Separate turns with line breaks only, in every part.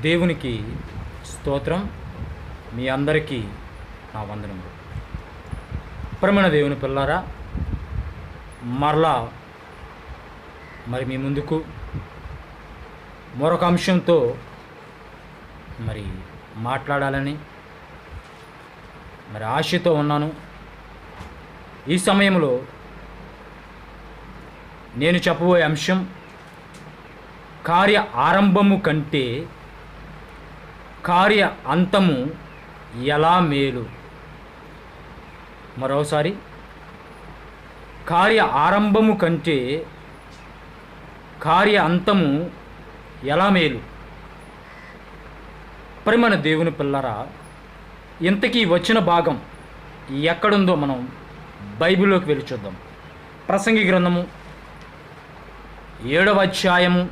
దేవునికి స్తోత్రం. మీ అందరికీ నా వందనములు. ప్రియమైన దేవుని పిల్లారా, మరలా మీ ముందుకు మరొక అంశంతో మాట్లాడాలని ఆశతో ఉన్నాను. ఈ సమయంలో నేను చెప్పబోయే అంశం కార్య ఆరంభము కంటే కార్య అంతము ఎలా మేలు. మరోసారి, కార్య ఆరంభము కంటే కార్య అంతము ఎలా మేలు. ప్రియమైన దేవుని పిల్లరా, ఇంతకీ వచ్చిన భాగం ఎక్కడుందో మనం బైబిల్లోకి వెళ్ళి చూద్దాం. ప్రసంగి గ్రంథము 7వ అధ్యాయము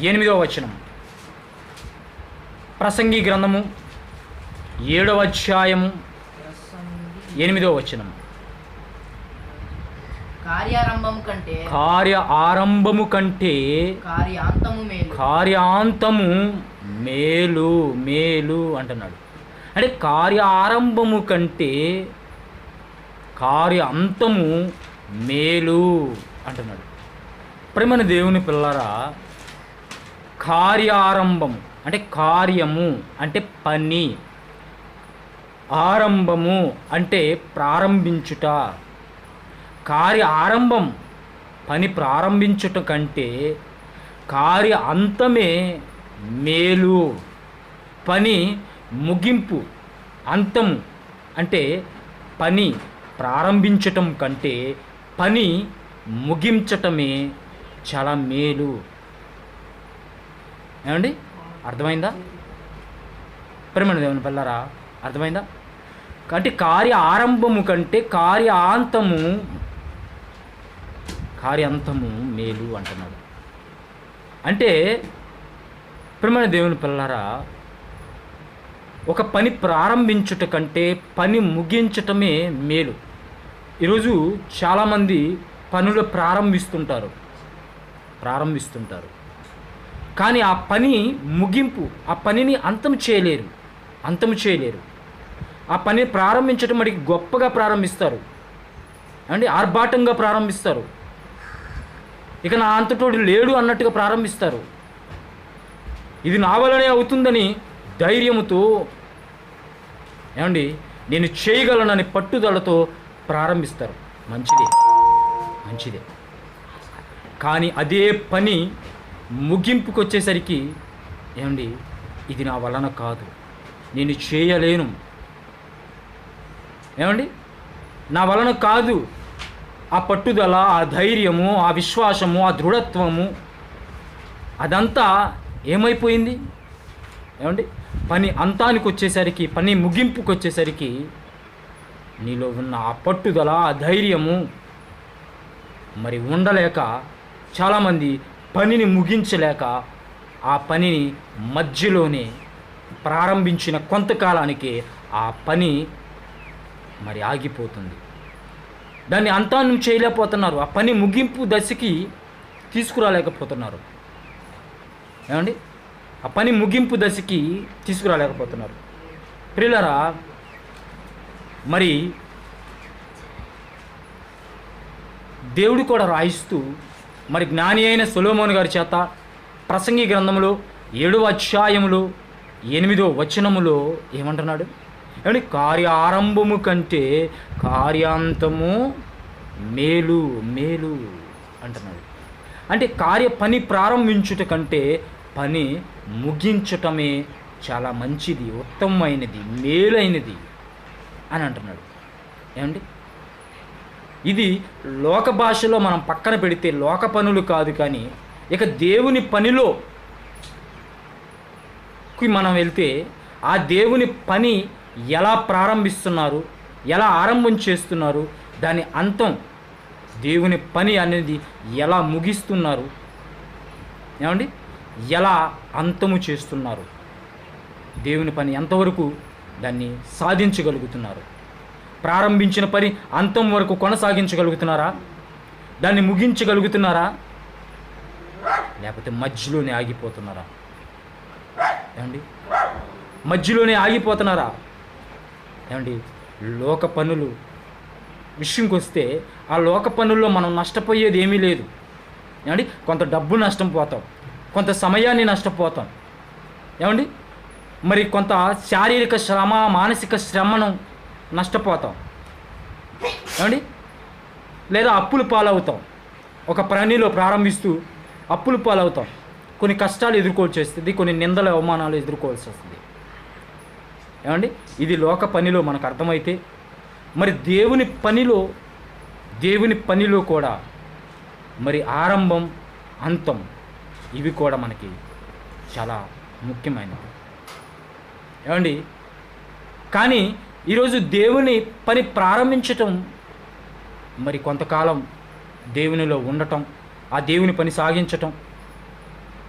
8వ వచనం. ప్రసంగి గ్రంథము 7వ అధ్యాయము 8వ వచనం. కార్య ఆరంభము కంటే కార్యాంతము మేలు మేలు అంటున్నాడు. అంటే కార్య ఆరంభము కంటే కార్య అంతము మేలు అంటున్నాడు. ప్రియమైన దేవుని పిల్లరా, కార్యారంభము అంటే కార్యము అంటే పని, ఆరంభము అంటే ప్రారంభించుట. కార్య ఆరంభం పని ప్రారంభించుట కంటే కార్య అంతమే మేలు. పని ముగింపు, అంతము అంటే పని ప్రారంభించటం కంటే పని ముగించటమే చాలా మేలు. ఏమండి, అర్థమైందా? ప్రియమైన దేవుని పిల్లరా, అర్థమైందా? అంటే కార్య ఆరంభము కంటే కార్యాంతము మేలు అంటున్నాడు. అంటే ప్రియమైన దేవుని పిల్లరా, ఒక పని ప్రారంభించుట కంటే పని ముగించటమే మేలు. ఈరోజు చాలామంది పనులు ప్రారంభిస్తుంటారు, కానీ ఆ పని ముగింపు, ఆ పనిని అంతము చేయలేరు. ఆ పని ప్రారంభించడం మటుకు గొప్పగా ప్రారంభిస్తారు అండి, ఆర్భాటంగా ప్రారంభిస్తారు. ఇక నా అంతటోడు లేడు అన్నట్టుగా ప్రారంభిస్తారు. ఇది నా వల్లనే అవుతుందని ధైర్యముతో, ఏమండి, నేను చేయగలనని పట్టుదలతో ప్రారంభిస్తారు. మంచిదే. కానీ అదే పని ముగింపుకు వచ్చేసరికి, ఏమండి, ఇది నా వలన కాదు, నేను చేయలేను, ఏమండి, నా వలన కాదు. ఆ పట్టుదల, ఆ ధైర్యము, ఆ విశ్వాసము, ఆ దృఢత్వము అదంతా ఏమైపోయింది? ఏమండి, పని అంతానికి వచ్చేసరికి, పని ముగింపుకు వచ్చేసరికి నీలో ఉన్న ఆ పట్టుదల, ఆ ధైర్యము ఉండలేక చాలామంది పనిని ముగించలేక ఆ పనిని మధ్యలోనే ప్రారంభించిన కొంతకాలానికి ఆ పని ఆగిపోతుంది. దాన్ని అంతాన్ని చేయలేకపోతున్నారు. ఆ పని ముగింపు దశకి తీసుకురాలేకపోతున్నారు. ఏమండి, ఆ పని ముగింపు దశకి తీసుకురాలేకపోతున్నారు. ప్రియులారా, దేవుడు కూడా రాయిస్తూ జ్ఞాని అయిన సొలొమోను గారి చేత ప్రసంగి గ్రంథంలో 7వ అధ్యాయములో 8వ వచనములో ఏమంటున్నాడు? ఏమంటే కార్య ఆరంభము కంటే కార్యాంతము మేలు అంటున్నాడు. అంటే పని ప్రారంభించుట కంటే పని ముగించటమే చాలా మంచిది, ఉత్తమమైనది, మేలైనది అని అంటున్నాడు. ఏమండి, ఇది లోక భాషలో మనం పక్కన పెడితే లోక పనులు కాదు, కానీ ఇక దేవుని పనిలోకి మనం వెళ్తే ఆ దేవుని పని ఎలా ప్రారంభిస్తున్నారు, ఎలా ఆరంభం చేస్తున్నారు, దాని అంతం, దేవుని పని అనేది ఎలా ముగిస్తున్నారు, ఏమండి, ఎలా అంతము చేస్తున్నారు, దేవుని పని ఎంతవరకు దాన్ని సాధించగలుగుతున్నారు? ప్రారంభించిన పని అంతం వరకు కొనసాగించగలుగుతున్నారా? దాన్ని ముగించగలుగుతున్నారా? లేకపోతే మధ్యలోనే ఆగిపోతున్నారా? ఏమండి, మధ్యలోనే ఆగిపోతున్నారా? ఏమండి, లోక పనులు విషయంకి వస్తే ఆ లోక పనుల్లో మనం నష్టపోయేది ఏమీ లేదు. ఏమండి, కొంత డబ్బు నష్టపోతాం, కొంత సమయాన్ని నష్టపోతాం. ఏమండి, మరి కొంత శారీరక శ్రమ, మానసిక శ్రమను నష్టపోతాం. ఏమండి, లేదా అప్పుల పాలవుతాం. ఒక పనిలో ప్రారంభిస్తూ అప్పుల పాలవుతాం. కొన్ని కష్టాలు ఎదుర్కోవాల్సి వస్తుంది, కొన్ని నిందల అవమానాలు ఎదుర్కోవాల్సి వస్తుంది. ఏమండి, ఇది లోక పనిలో మనకు అర్థమైతే మరి దేవుని పనిలో కూడా మరి ఆరంభం, అంతం ఇవి కూడా మనకి చాలా ముఖ్యమైనవి. ఏమండి, కానీ ఈరోజు దేవుని పని ప్రారంభించటం, మరి కొంతకాలం దేవునిలో ఉండటం, ఆ దేవుని పని సాగించటం,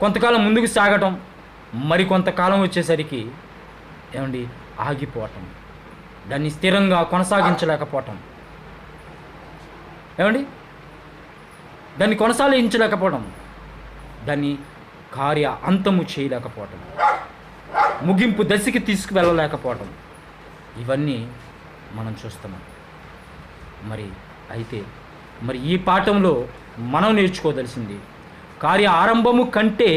కొంతకాలం ముందుకు సాగటం, మరి కొంతకాలం వచ్చేసరికి ఏమండి ఆగిపోవటం, దాన్ని స్థిరంగా కొనసాగించలేకపోవటం. ఏమండి, దాన్ని కొనసాగించలేకపోవడం, దాన్ని కార్య అంతము చేయలేకపోవటం, ముగింపు దశకి తీసుకువెళ్ళలేకపోవటం, ఇవన్నీ మనం చూస్తున్నాం. మరి ఈ పాఠంలో మనం నేర్చుకోదలసింది కార్య ఆరంభము కంటే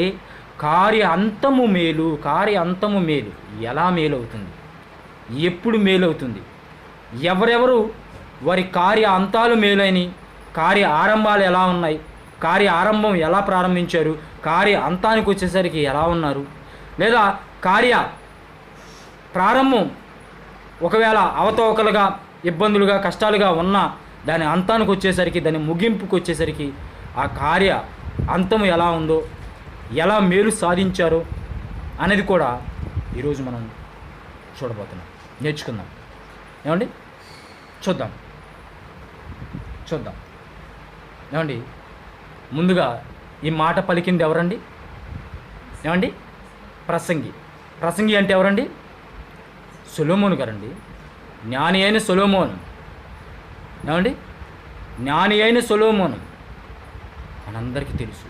కార్య అంతము మేలు. కార్య అంతము మేలు. ఎలా మేలవుతుంది? ఎప్పుడు మేలవుతుంది? ఎవరెవరు వారి కార్య అంతాలు మేలైన, కార్య ఆరంభాలు ఎలా ఉన్నాయి, కార్య ఆరంభం ఎలా ప్రారంభించారు, కార్య అంతానికి వచ్చేసరికి ఎలా ఉన్నారు, లేదా కార్య ప్రారంభం ఒకవేళ అవతవకలుగా, ఇబ్బందులుగా, కష్టాలుగా ఉన్నా దాని అంతానికి వచ్చేసరికి, దాని ముగింపుకు వచ్చేసరికి ఆ కార్య అంతం ఎలా ఉందో, ఎలా మేలు సాధించారో అనేది కూడా ఈరోజు మనం చూడబోతున్నాం, నేర్చుకుందాం. ఏమండి, చూద్దాం. ఏమండి, ముందుగా ఈ మాట పలికింది ఎవరండి? ఏమండి, ప్రసంగి అంటే ఎవరండి? సొలొమోను గారండి. జ్ఞాని అయిన సొలొమోను. ఏమండి, జ్ఞాని అయిన సొలొమోను మనందరికీ తెలుసు.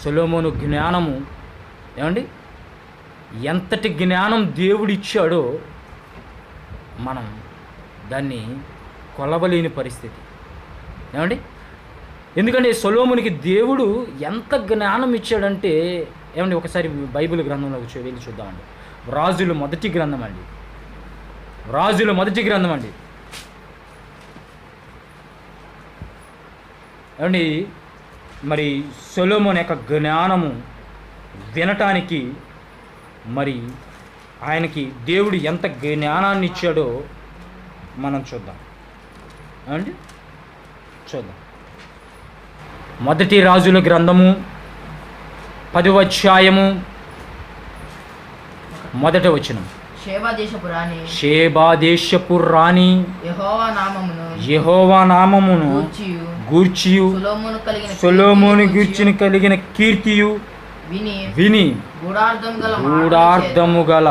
సొలొమోను జ్ఞానము, ఏమండి, ఎంతటి జ్ఞానం దేవుడు ఇచ్చాడో మనం దాన్ని కొలవలేని పరిస్థితి. ఏమండి, ఎందుకంటే సొలొమోనుకి దేవుడు ఎంత జ్ఞానం ఇచ్చాడంటే, ఏమండి, ఒకసారి బైబిల్ గ్రంథంలోకి వెళ్ళి చూద్దామండి. రాజుల మొదటి గ్రంథం అండి. ఏమండి, మరి సొలొమోను యొక్క జ్ఞానము వినటానికి మరి ఆయనకి దేవుడు ఎంత జ్ఞానాన్ని ఇచ్చాడో మనం చూద్దాం. ఏమండి, చూద్దాం. మొదటి రాజుల గ్రంథము 10వ అధ్యాయము 1వ వచనం. షేబా దేశపు రాణి యెహోవా నామమును గూర్చియు సొలొమోను గూర్చిన కలిగిన కీర్తియు విని గూఢార్థము గల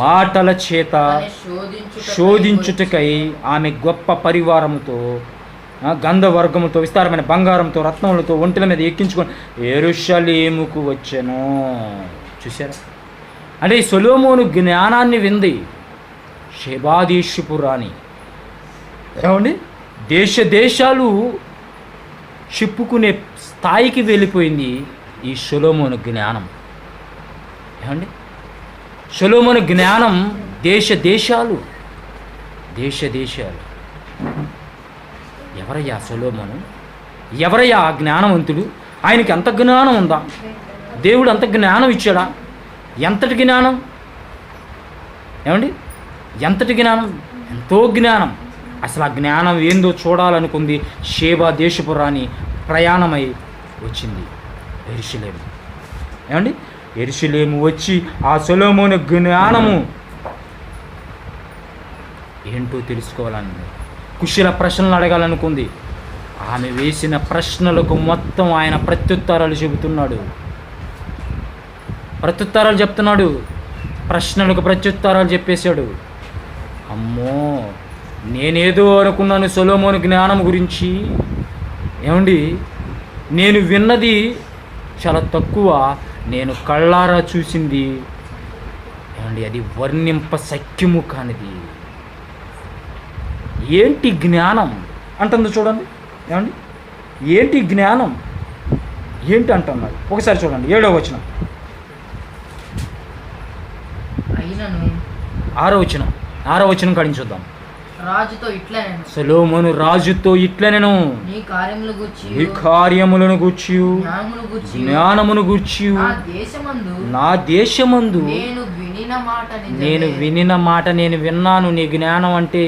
మాటల చేత శోధించుటకై ఆమె గొప్ప పరివారముతో, గంధవర్గముతో, విస్తారమైన బంగారంతో, రత్నములతో ఒంటెల మీద ఎక్కించుకొని యెరూషలేముకు వచ్చెను. చూసారా? అంటే ఈ సొలొమోను జ్ఞానాన్ని వింది షేబాదేశపు రాణి. ఏమండి, దేశాలు చెప్పుకునే స్థాయికి వెళ్ళిపోయింది ఈ సొలొమోను జ్ఞానం. ఏమండి, సొలొమోను జ్ఞానం దేశాలు. ఎవరయ్యా సొలొమోను? ఎవరయ్యా ఆ జ్ఞానవంతుడు? ఆయనకి అంత జ్ఞానం ఉందా? దేవుడు అంత జ్ఞానం ఇచ్చాడా? ఎంతటి జ్ఞానం? ఏమండి, ఎంతటి జ్ఞానం? ఎంతో జ్ఞానం. అసలు ఆ జ్ఞానం ఏందో చూడాలనుకుంది షేబా దేశపు రాణి. ప్రయాణమై వచ్చింది యెరూషలేము. ఏమండి, యెరూషలేము వచ్చి ఆ సొలొమోను జ్ఞానము ఏంటో తెలుసుకోవాలని కుశల ప్రశ్నలు అడగాలనుకుంది. ఆమె వేసిన ప్రశ్నలకు మొత్తం ఆయన ప్రత్యుత్తరాలు చెబుతున్నాడు. ప్రశ్నలకు ప్రత్యుత్తరాలు చెప్పేశాడు. అమ్మో, నేనేదో అనుకున్నాను సొలొమోను జ్ఞానం గురించి. ఏమండి, నేను విన్నది చాలా తక్కువ, నేను కళ్ళారా చూసింది ఏమండి అది వర్ణింప సఖ్యము కానిది. ఏంటి జ్ఞానం అంటుంది చూడండి. ఏమండి, ఏంటి జ్ఞానం ఏంటి అంటున్నారు ఒకసారి చూడండి. 7వ వచనం, 6వ వచనం కాడిని చూద్దాం.
రాజుతో ఇట్లనెను,
సొలొమోను రాజుతో ఇట్లనెను,
నీ
కార్యములను గూర్చి జ్ఞానమును గూర్చి నా దేశమందు నేను వినిన మాట నేను విన్నాను. నీ జ్ఞానం అంటే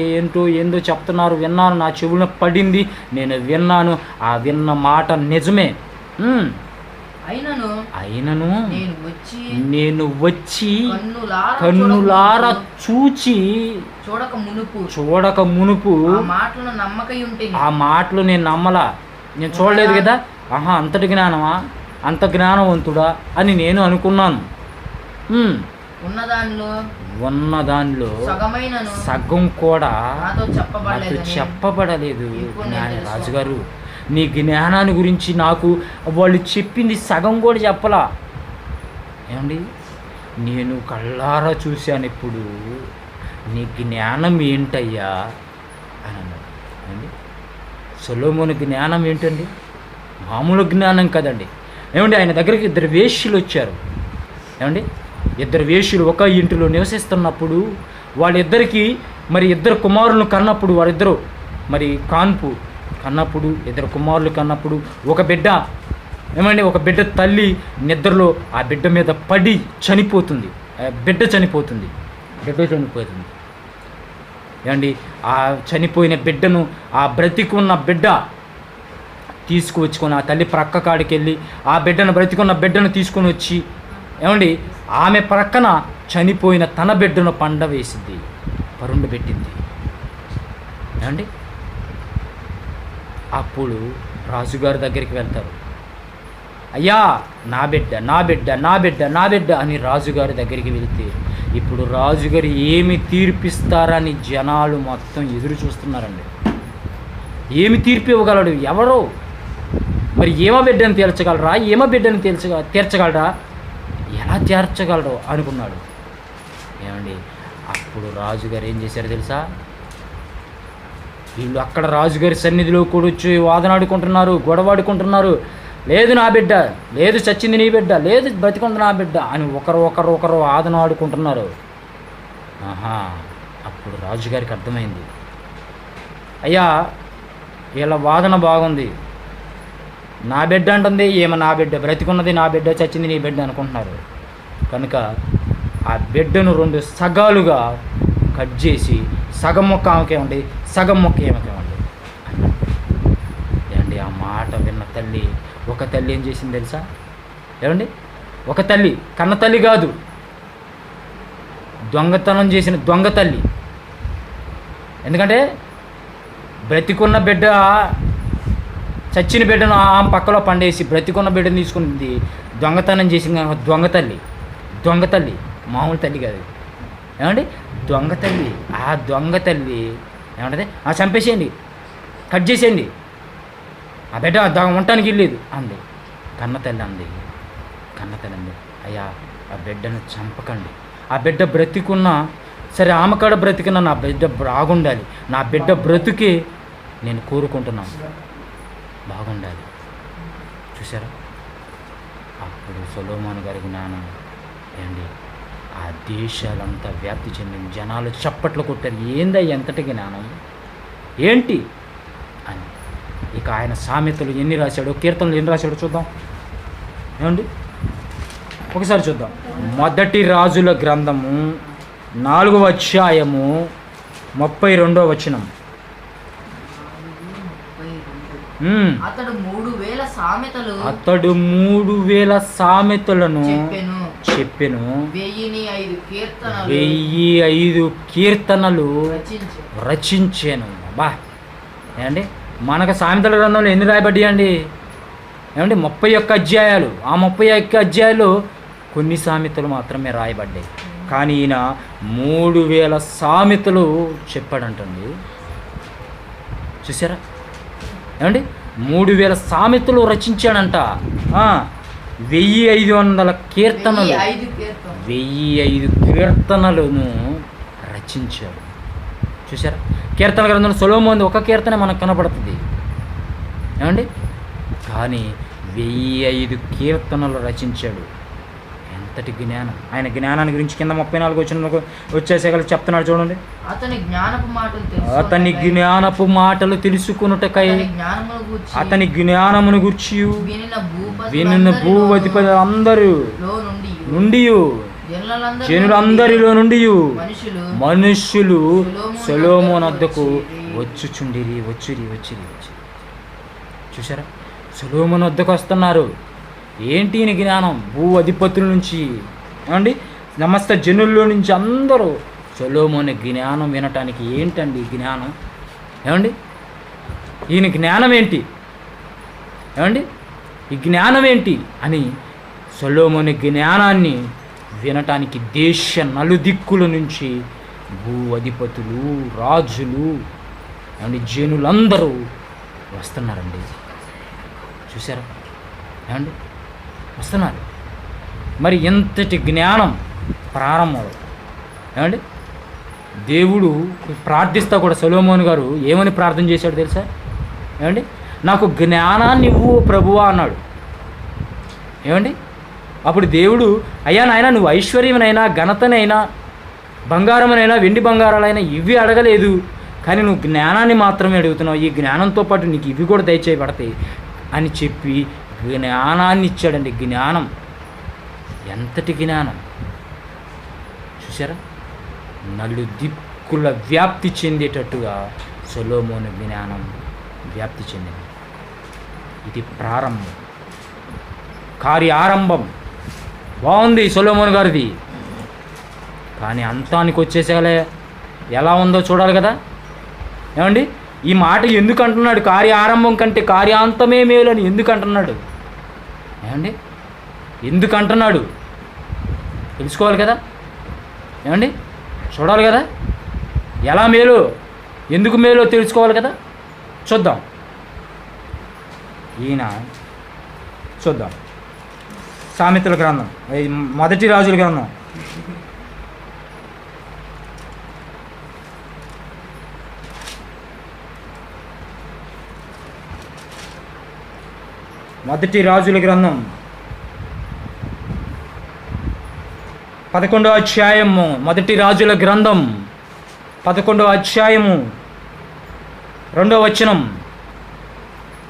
ఏందో చెప్తున్నారు, విన్నాను, నా చెవున పడింది, నేను విన్నాను. ఆ విన్న మాట నిజమే. అయినను నేను వచ్చి కన్నులారా చూచి చూడక మునుపు ఆ మాటలు నేను నమ్మలా. నేను చూడలేదు కదా, అంతటి జ్ఞానమా, అంత జ్ఞానవంతుడా అని నేను అనుకున్నాను. ఉన్న దానిలో సగం కూడా నాతో చెప్పబడలేదు. రాజుగారు, నీ జ్ఞానాన్ని గురించి నాకు వాళ్ళు చెప్పింది సగం కూడా చెప్పలా. ఏమండి, నేను కళ్ళారా చూశాను ఇప్పుడు, నీ జ్ఞానం ఏంటయ్యా అని అన్నాడు. ఏమండి, సొలొమోను జ్ఞానం ఏంటండి? మామూలు జ్ఞానం కదండి. ఏమండి, ఆయన దగ్గరికి 2 వేశ్యలు వచ్చారు. ఏమండి, 2 వేశ్యలు ఒక ఇంటిలో నివసిస్తున్నప్పుడు వాళ్ళిద్దరికీ మరి 2 కుమారులను కన్నప్పుడు, వారిద్దరూ మరి కాన్పు కన్నప్పుడు, 2 కుమారులు కన్నప్పుడు ఒక బిడ్డ ఏమండి, ఒక బిడ్డ తల్లి నిద్రలో ఆ బిడ్డ మీద పడి చనిపోతుంది. బిడ్డ చనిపోతుంది. ఏమండి, ఆ చనిపోయిన బిడ్డను ఆ బ్రతికున్న బిడ్డ తీసుకువచ్చుకొని ఆ తల్లి ప్రక్క కాడికి వెళ్ళి ఆ బ్రతికున్న బిడ్డను తీసుకొని వచ్చి ఏమండి ఆమె ప్రక్కన చనిపోయిన తన బిడ్డను పండవేసింది, పరుండ పెట్టింది. ఏమండి, అప్పుడు రాజుగారి దగ్గరికి వెళ్తారు. అయ్యా, నా బిడ్డ అని రాజుగారి దగ్గరికి వెళితే ఇప్పుడు రాజుగారు ఏమి తీర్పిస్తారని జనాలు మొత్తం ఎదురు చూస్తున్నారండి. ఏమి తీర్పు ఇవ్వగలడు? ఎవరో మరి బిడ్డను తీర్చగలరా, ఎలా తీర్చగలడో అనుకున్నాడు. ఏమండి, అప్పుడు రాజుగారు ఏం చేశారో తెలుసా? వీళ్ళు అక్కడ రాజుగారి సన్నిధిలో కూడా వచ్చి వాదనాడుకుంటున్నారు, గొడవాడుకుంటున్నారు. లేదు నా బిడ్డ, లేదు చచ్చింది నీ బిడ్డ, లేదు బతికుంది నా బిడ్డ అని ఒకరు వాదనాడుకుంటున్నారు. అప్పుడు రాజుగారికి అర్థమైంది, అయ్యా వీళ్ళ వాదన బాగుంది, నా బిడ్డ అంటుంది, ఏమో నా బిడ్డ, బ్రతికున్నది నా బిడ్డ, చచ్చింది నీ బిడ్డ అనుకుంటున్నారు. కనుక ఆ బిడ్డను 2 సగాలుగా కట్ చేసి సగం మొక్క ఆమెకేమండి, సగం మొక్క ఏమకేమండి ఏమండి. ఆ మాట విన్న ఒక తల్లి ఏం చేసింది తెలుసా? ఏమండి, ఒక తల్లి, కన్న తల్లి కాదు, దొంగతనం చేసిన దొంగ తల్లి. ఎందుకంటే బ్రతికున్న బిడ్డ చచ్చిన బిడ్డను ఆమె పక్కలో పండేసి బ్రతికున్న బిడ్డను తీసుకుంది. దొంగతనం చేసిన దొంగ తల్లి, మామూలు తల్లి కాదు. ఏమండి, దొంగ తల్లి. ఆ దొంగ తల్లి ఏమంటది, చంపేసేయండి, కట్ చేసేయండి, ఆ బిడ్డ ఉండటానికి వెళ్ళలేదు అంది. కన్న తల్లి అంది, అయ్యా ఆ బిడ్డను చంపకండి, ఆ బిడ్డ బ్రతికున్నా సరే, ఆమె కాడ బ్రతికినా నా బిడ్డ బాగుండాలి, నా బిడ్డ బ్రతుకే నేను కోరుకుంటున్నాను, బాగుండాలి. చూసారా? అప్పుడు సొలొమోను గారి జ్ఞానం ఏంటి, ఆ దేశాలంతా వ్యాప్తి చెందిన జనాలు చప్పట్లు కొట్టారు. ఏందయ్య ఎంతటి జ్ఞానం ఏంటి అని. ఇక ఆయన సామెతలు ఎన్ని రాశాడో, కీర్తనలు ఎన్ని రాశాడో చూద్దాం. ఏమండి, ఒకసారి చూద్దాం. 1 రాజుల గ్రంథము 4వ అధ్యాయము 32వ వచనం.
అతడు
3000 సామెతలను చెప్పెను, 1005 కీర్తనలు రచించాను. బా ఏమండి, మనకు సామెతల గ్రంథంలో ఎన్ని రాయబడ్డాయి అండి? ఏమండి, 31 అధ్యాయాలు. ఆ 31 అధ్యాయాలు కొన్ని సామెతలు మాత్రమే రాయబడ్డాయి. కానీ ఈయన 3000 సామెతలు చెప్పాడంటండి. చూసారా ఏమండి, 3000 సామెతలు రచించాడంట. 1500 కీర్తనలు, 1005 కీర్తనలను రచించాడు. చూసారా, కీర్తన గ్రంథంలో సొలొమోను ఒక కీర్తన మనకు కనపడుతుంది ఏమండి, కానీ 1005 కీర్తనలు రచించాడు. ఎంతటి జ్ఞానం! ఆయన జ్ఞానాన్ని గురించి కింద 34 వచనంలో వచ్చేసేగల చెప్తున్నాడు చూడండి. అతని జ్ఞానపు మాటలు తెలుసుకొనుటకై అతని జ్ఞానమును గూర్చి వినిన భూవధిపతి అందరూ నుండి జనులందరిలో నుండి మనుష్యులు సొలొమోను వద్దకు వచ్చుచుండిరి. వచ్చిరి. చూసారా, సొలొమోను వద్దకు వస్తున్నారు. ఏంటి ఈయన జ్ఞానం? భూ అధిపతుల నుంచి ఏమండి, సమస్త జనుల్లో నుంచి అందరూ సొలొమోను జ్ఞానం వినటానికి. ఏంటండి ఈ జ్ఞానం? ఏమండి, ఈయన జ్ఞానం ఏంటి? ఏమండి, ఈ జ్ఞానం ఏంటి అని సొలొమోను జ్ఞానాన్ని వినటానికి దేశ నలుదిక్కుల నుంచి భూ అధిపతులు, రాజులు ఏమండి, జనులందరూ వస్తున్నారండి. చూసారా ఏమండి, వస్తున్నారు. మరి ఎంతటి జ్ఞానం ప్రారంభం ఏమండి. దేవుడు ప్రార్థిస్తా కూడా సొలొమోను గారు ఏమని ప్రార్థన చేశాడు తెలుసా ఏమండి? నాకు జ్ఞానాన్ని ఇవ్వు ప్రభువా అన్నాడు ఏమండి. అప్పుడు దేవుడు, అయ్యా నాయన, నువ్వు ఐశ్వర్యమైనా ఘనతనైనా బంగారమైనా వెండి బంగారాలైనా ఇవి అడగలేదు, కానీ నువ్వు జ్ఞానాన్ని మాత్రమే అడుగుతున్నావు. ఈ జ్ఞానంతో పాటు నీకు ఇవి కూడా దయచేయబడతాయి అని చెప్పి జ్ఞానాన్ని ఇచ్చాడండి. జ్ఞానం, ఎంతటి జ్ఞానం! చూసారా, నలుదిక్కుల వ్యాప్తి చెందేటట్టుగా సొలొమోను జ్ఞానం వ్యాప్తి చెందింది. ఇది ప్రారంభం, ఆరంభం బాగుంది సొలొమోను గారిది. కానీ అంతానికి వచ్చేసేలే ఎలా ఉందో చూడాలి కదా ఏమండి. ఈ మాట ఎందుకు అంటున్నాడు? ఆరంభం కంటే కార్యాంతమే మేలు అని ఎందుకు అంటున్నాడు ఏమండి? ఎందుకు అంటున్నాడు తెలుసుకోవాలి కదా ఏమండి, చూడాలి కదా. ఎలా మేలు, ఎందుకు మేలో తెలుసుకోవాలి కదా. చూద్దాం, ఈయన చూద్దాం. సామెతల గ్రంథం, మొదటి రాజుల గ్రంథం, మొదటి రాజుల గ్రంథం 11వ అధ్యాయము. మొదటి రాజుల గ్రంథం 11వ అధ్యాయము 2వ వచనం.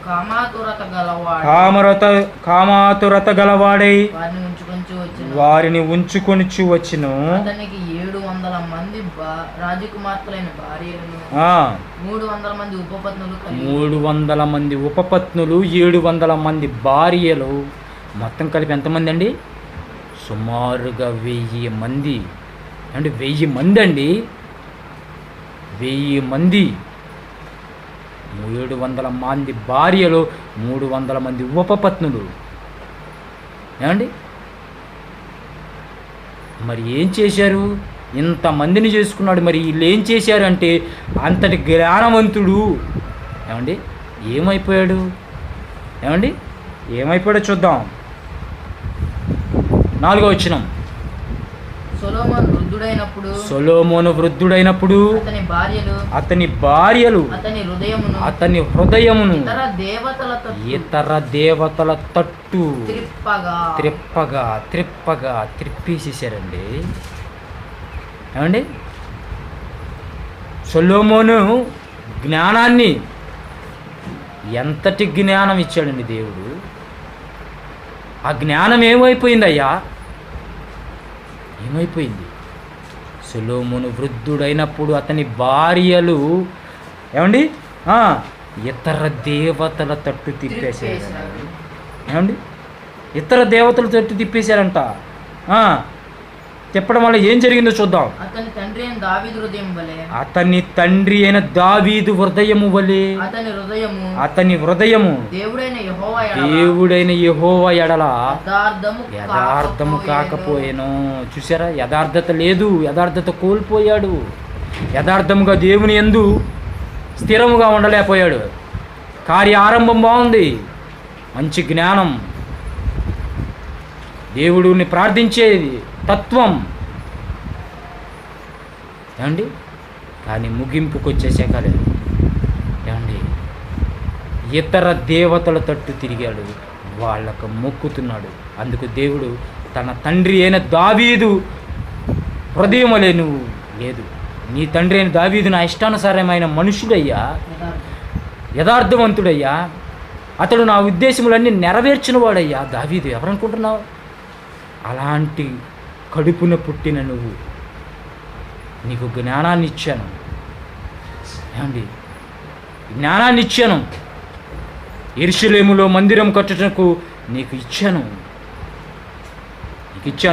కామాతురత గలవాడై వారిని ఉంచుకొనిచు వచ్చును.
700 మంది రాజకుమార్తెలైన భార్యలను, 300 మంది ఉపపత్నులు,
300 మంది ఉపపత్నులు, 700 మంది భార్యలు. మొత్తం కలిపి ఎంతమంది అండి? సుమారుగా 1000 మంది అంటే 1000 మంది అండి. 1000 మంది, 700 మంది భార్యలు, 300 మంది ఉపపత్నులు ఏమండి. మరి ఏం చేశారు? ఇంతమందిని చేసుకున్నాడు. మరి వీళ్ళు ఏం చేశారు అంటే, అంతటి జ్ఞానవంతుడు ఏమండి ఏమైపోయాడు ఏమండి, ఏమైపోయాడో చూద్దాం. 4వ వచనం. సొలొమోను వృద్ధుడైనప్పుడు అతని భార్యలు అతని హృదయమును ఇతర దేవతల తట్టు త్రిప్పేసేసారండి ఏమండి. సొలొమోను జ్ఞానాన్ని, ఎంతటి జ్ఞానం ఇచ్చాడండి దేవుడు. ఆ జ్ఞానం ఏమైపోయిందయ్యా? ఏమైపోయింది? సొలొమోను వృద్ధుడైనప్పుడు అతని భార్యలు ఏమండి ఇతర దేవతల తట్టు తిప్పేశారు ఏమండి. ఇతర దేవతల తట్టు తిప్పేశారంట. తిప్పడం వల్ల ఏం జరిగిందో చూద్దాం.
అతని తండ్రి అయిన దావీదు హృదయం వలె,
అతని తండ్రి అయిన దావీదు హృదయము వలె, అతని హృదయము దేవుడైన యెహోవా ఎడల యథార్థము కాకపోయేను. చూసారా, యథార్థత లేదు, యథార్థత కోల్పోయాడు. యథార్థముగా దేవుని యందు స్థిరముగా ఉండలేకపోయాడు. కార్య ఆరంభం బాగుంది, మంచి జ్ఞానం, దేవుడిని ప్రార్థించేది తత్వం ఏమండి, కానీ ముగింపుకు వచ్చేసాకలేదు ఏమండి, ఇతర దేవతల తట్టు తిరిగాడు, వాళ్ళకు మొక్కుతున్నాడు. అందుకు దేవుడు తన తండ్రి అయిన దావీదు హృదయం వలె నువ్వు లేదు, నీ తండ్రి అయిన దావీదు నా ఇష్టానుసారమైన మనుషుడయ్యా, యథార్థవంతుడయ్యా, అతడు నా ఉద్దేశములన్నీ నెరవేర్చిన వాడయ్యా దావీదు. ఎవరనుకుంటున్నావు? అలాంటి కడుపున పుట్టిన నువ్వు, నీకు జ్ఞానాన్ని ఇచ్చాను ఏమండి, జ్ఞానాన్ని ఇచ్చాను, యెరూషలేములో మందిరం కట్టుటకు నీకు ఇచ్చాను,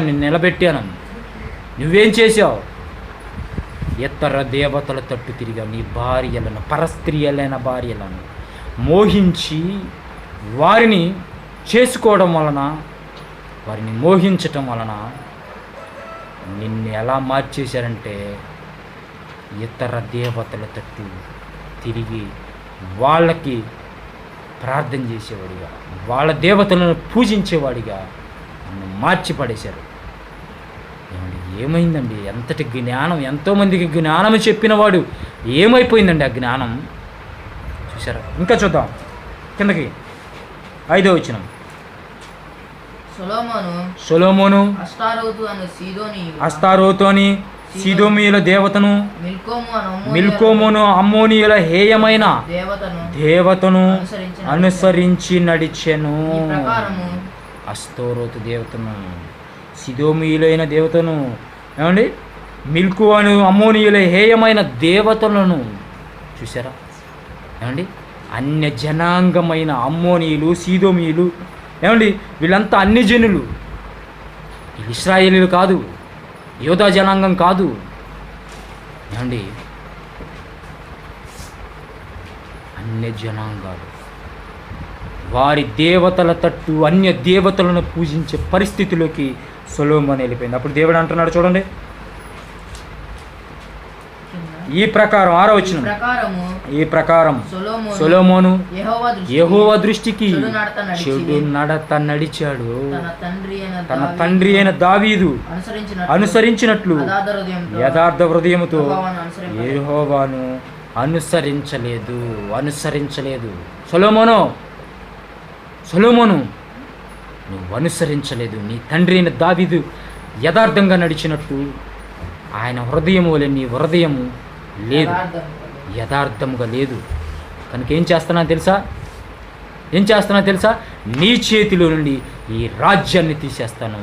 నిన్ను నిలబెట్టాను. నువ్వేం చేశావు? ఇతర దేవతల తట్టు తిరిగా నీ భార్యలను, పరస్త్రీయలైన భార్యలను మోహించి వారిని చేసుకోవడం వలన, వారిని మోహించటం వలన నిన్ను ఎలా మార్చేశారంటే ఇతర దేవతల తట్టు తిరిగి వాళ్ళకి ప్రార్థన చేసేవాడిగా, వాళ్ళ దేవతలను పూజించేవాడిగా నన్ను మార్చి పడేశారు. ఏమైందండి? ఎంతటి జ్ఞానం, ఎంతోమందికి జ్ఞానం చెప్పినవాడు ఏమైపోయిందండి ఆ జ్ఞానం? చూసారా? ఇంకా చూద్దాం కిందకి 5వ వచనం. సొలొమోను అష్తారోతు అని సీదోమీయుల దేవతను, మిల్కోమును అమ్మోనీయుల హేయమైన దేవతను అనుసరించి నడిచెను. అస్తోరోతు దేవతను, సిదోమీయులైన దేవతను, ఏమండి, మిల్కు అను అమ్మోనీయుల హేయమైన దేవతలను చూసారా ఏమండి, అన్య జనాంగమైన అమ్మోనీయులు, సీదోమీయులు, ఏమండి, వీళ్ళంతా అన్ని జనులు, ఇశ్రాయేలీలు కాదు, యోధా జనాంగం కాదు ఏమండి, అన్య జనాంగాలు. వారి దేవతల తట్టు అన్య దేవతలను పూజించే పరిస్థితిలోకి సొలొమోను వెళ్ళిపోయింది. అప్పుడు దేవుడు అంటున్నాడు చూడండి, ఈ ప్రకారం 6వ వచనం, ఈ ప్రకారం సొలొమోను యెహోవా దృష్టికి చెడు నడత నడిచాడు, తన తండ్రి అయిన దావీదు అనుసరించినట్లు యథార్థ హృదయముతో యెహోవాను అనుసరించలేదు. సొలొమోను నువ్వు అనుసరించలేదు. నీ తండ్రి అయిన దావీదు యథార్థంగా నడిచినట్టు ఆయన హృదయం వలె నీ హృదయము లేదు, యథార్థముగా లేదు. కనుక ఏం చేస్తున్నా తెలుసా? నీ చేతిలో నుండి ఈ రాజ్యాన్ని తీసేస్తాను,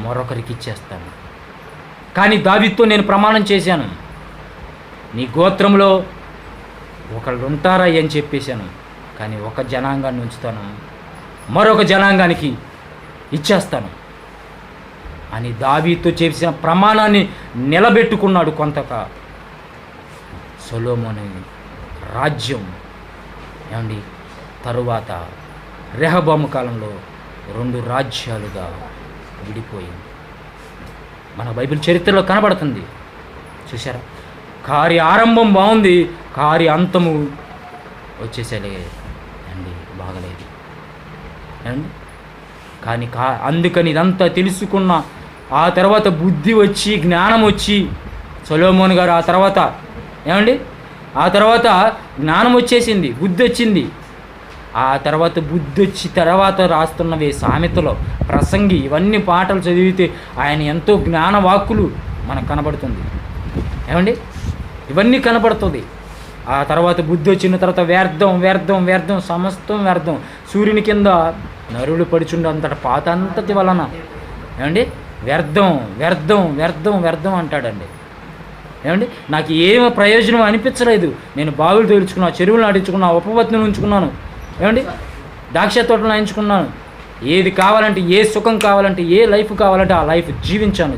మరొకరికి ఇచ్చేస్తాను. కానీ దావీదుతో నేను ప్రమాణం చేశాను, నీ గోత్రంలో ఒకళ్ళు ఉంటారా అని చెప్పేశాను, కానీ ఒక జనాంగాన్ని ఉంచుతాను, మరొక జనాంగానికి ఇచ్చేస్తాను అని దావీదుతో చేసిన ప్రమాణాన్ని నిలబెట్టుకున్నాడు. కొంతగా సొలొమోను రాజ్యం ఏమండి తరువాత రెహబాము కాలంలో 2 రాజ్యాలుగా విడిపోయింది. మన బైబిల్ చరిత్రలో కనబడుతుంది. చూసారా? కార్య ఆరంభం బాగుంది, కార్య అంతము వచ్చేసలే అండి బాగలేదు అండి. కానీ అందుకని ఇదంతా తెలుసుకున్న ఆ తర్వాత బుద్ధి వచ్చి, జ్ఞానం వచ్చి, సొలొమోను గారు ఆ తర్వాత జ్ఞానం వచ్చేసింది, బుద్ధి వచ్చింది. ఆ తర్వాత బుద్ధి వచ్చి తర్వాత రాస్తున్నవి సామెతలో, ప్రసంగి, ఇవన్నీ పాటలు చదివితే ఆయన ఎంతో జ్ఞాన వాక్కులు మనకు కనబడుతుంది ఏమండి, ఇవన్నీ కనబడుతుంది. ఆ తర్వాత బుద్ధి వచ్చిన తర్వాత వ్యర్థం, సమస్తం వ్యర్థం, సూర్యుని కింద నరులు పడుచుండే అంతట పాత అంతటి వలన ఏమండి వ్యర్థం అంటాడండి. ఏమండి, నాకు ఏమి ప్రయోజనం అనిపించలేదు. నేను బావులు తోలుచుకున్నా, చెరువులు నాటించుకున్నా, ఉపపత్తిని ఉంచుకున్నాను, ఏమండి, ద్రాక్ష తోటలు నాయించుకున్నాను, ఏది కావాలంటే, ఏ సుఖం కావాలంటే, ఏ లైఫ్ కావాలంటే ఆ లైఫ్ జీవించాను.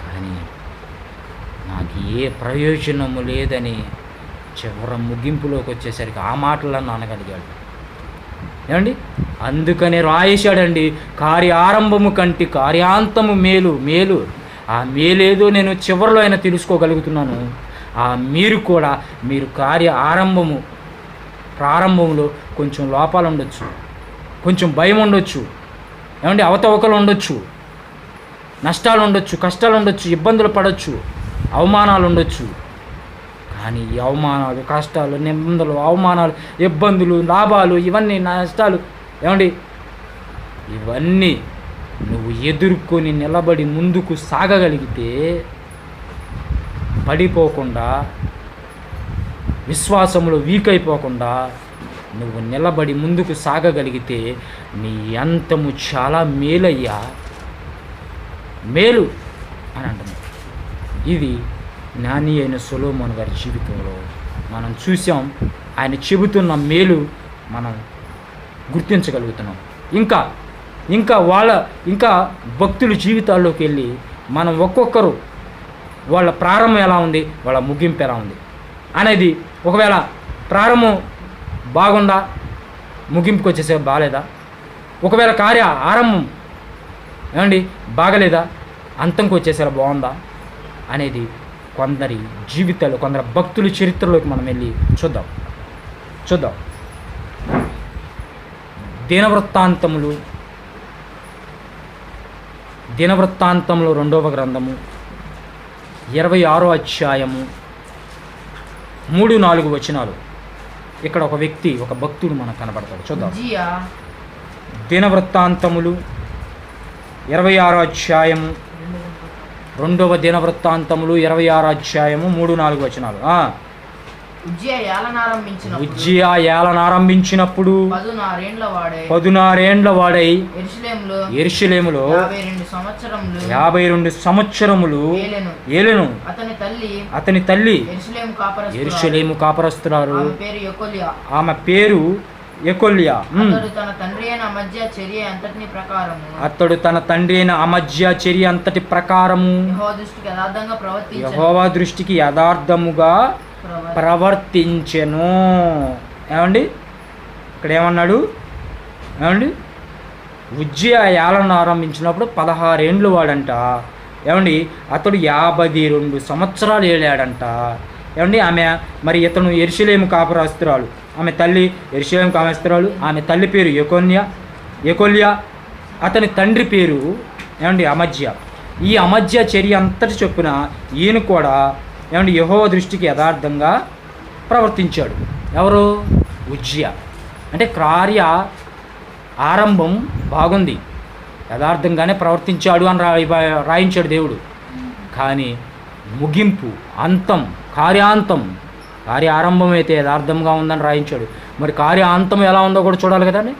కానీ నాకు ఏ ప్రయోజనము లేదని చివరి ముగింపులోకి వచ్చేసరికి ఆ మాటలను అనగలిగాడు. ఏమండి, అందుకనే రాయేశాడండి, కార్యారంభము కంటే కార్యాంతము మేలు. ఆ మేలేదో నేను చివరిలో అయినా తెలుసుకోగలుగుతున్నాను. మీరు ప్రారంభంలో కొంచెం లోపాలు ఉండొచ్చు, కొంచెం భయం ఉండొచ్చు, ఏమండి, అవతవకలు ఉండొచ్చు, నష్టాలు ఉండొచ్చు, కష్టాలు ఉండొచ్చు, ఇబ్బందులు పడవచ్చు, అవమానాలు ఉండొచ్చు. కానీ ఈ అవమానాలు, కష్టాలు, నిందలు, అవమానాలు, ఇబ్బందులు, లాభాలు, ఇవన్నీ నష్టాలు, ఏమండి, ఇవన్నీ నువ్వు ఎదుర్కొని నిలబడి ముందుకు సాగగలిగితే, పడిపోకుండా, విశ్వాసంలో వీక్ అయిపోకుండా నువ్వు నిలబడి ముందుకు సాగగలిగితే నీ అంతము చాలా మేలు అని అంటున్నాడు. ఇది జ్ఞాని అయిన సొలొమోను గారి జీవితంలో మనం చూసాం. ఆయన చెబుతున్న మేలు మనం గుర్తించగలుగుతున్నాం. ఇంకా భక్తుల జీవితాల్లోకి వెళ్ళి మనం ఒక్కొక్కరు వాళ్ళ ప్రారంభం ఎలా ఉంది, వాళ్ళ ముగింపు ఎలా ఉంది అనేది, ఒకవేళ ప్రారంభం బాగుందా, ముగింపుకి వచ్చేసే బాగాలేదా, ఒకవేళ ఆరంభం ఏమండి బాగలేదా, అంతంకి వచ్చేసేలా బాగుందా అనేది కొందరి జీవితాలు, కొందరు భక్తుల చరిత్రలోకి మనం వెళ్ళి చూద్దాం. దినవృత్తాంతములు 2వ గ్రంథము 26వ అధ్యాయము 3-4 వచనాలు. ఇక్కడ ఒక వ్యక్తి, ఒక భక్తుడు మనకు కనబడతాడు. చూద్దాం. దినవృత్తాంతములు 26వ అధ్యాయము 2వ దినవృత్తాంతములు 26వ అధ్యాయము 3-4 వచనాలు. ఉజ్జియా ఏలనారంభించినప్పుడు 16 ఏండ్ల వాడై యెరూషలేములో 52 సంవత్సరములు ఏలెను. అతని తల్లి యెరూషలేము కాపరస్తురాలు, ఆమె పేరు యెకొల్యా. అతడు తన తండ్రి అయిన అమజ్యా చర్య అంతటి ప్రకారము యెహోవా దృష్టికి యథార్థముగా ప్రవర్తించెను. ఏమండి, ఇక్కడ ఏమన్నాడు? ఏమండి, ఉజ్జియా ఏలన ఆరంభించినప్పుడు 16 ఏండ్లు వాడంట. ఏమండి, అతడు 52 సంవత్సరాలు ఏలాడంట. ఏమండి, మరి ఇతను యెరూషలేము కాపురస్తురాలు, ఆమె తల్లి యెరూషలేము కాపురస్తురాలు, ఆమె తల్లి పేరు యెకొల్యా, అతని తండ్రి పేరు ఏమండి అమజ్యా. ఈ అమజ్యా చర్య అంతటి చొప్పున ఈయన కూడా ఏమంటే యెహోవా దృష్టికి యథార్థంగా ప్రవర్తించాడు. ఎవరు? ఉజ్జియా. అంటే ఆరంభం బాగుంది, యథార్థంగానే ప్రవర్తించాడు అని రాయించాడు దేవుడు. కానీ ముగింపు, కార్యాంతం అయితే యథార్థంగా ఉందని రాయించాడు. మరి కార్యాంతం ఎలా ఉందో కూడా చూడాలి కదండి,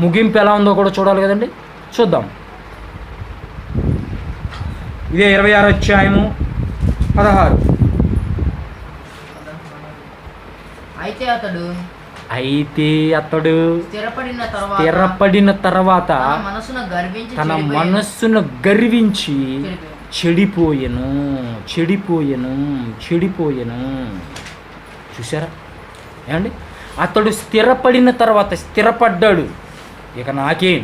ముగింపు ఎలా ఉందో కూడా చూడాలి కదండి. చూద్దాం. ఇదే 26వ అధ్యాయము 16. అయితే అతడు స్థిరపడిన తర్వాత తన మనస్సును గర్వించి చెడిపోయెను. చూసారా ఏమండి? అతడు స్థిరపడిన తర్వాత స్థిరపడ్డాడు. ఇక నాకేం,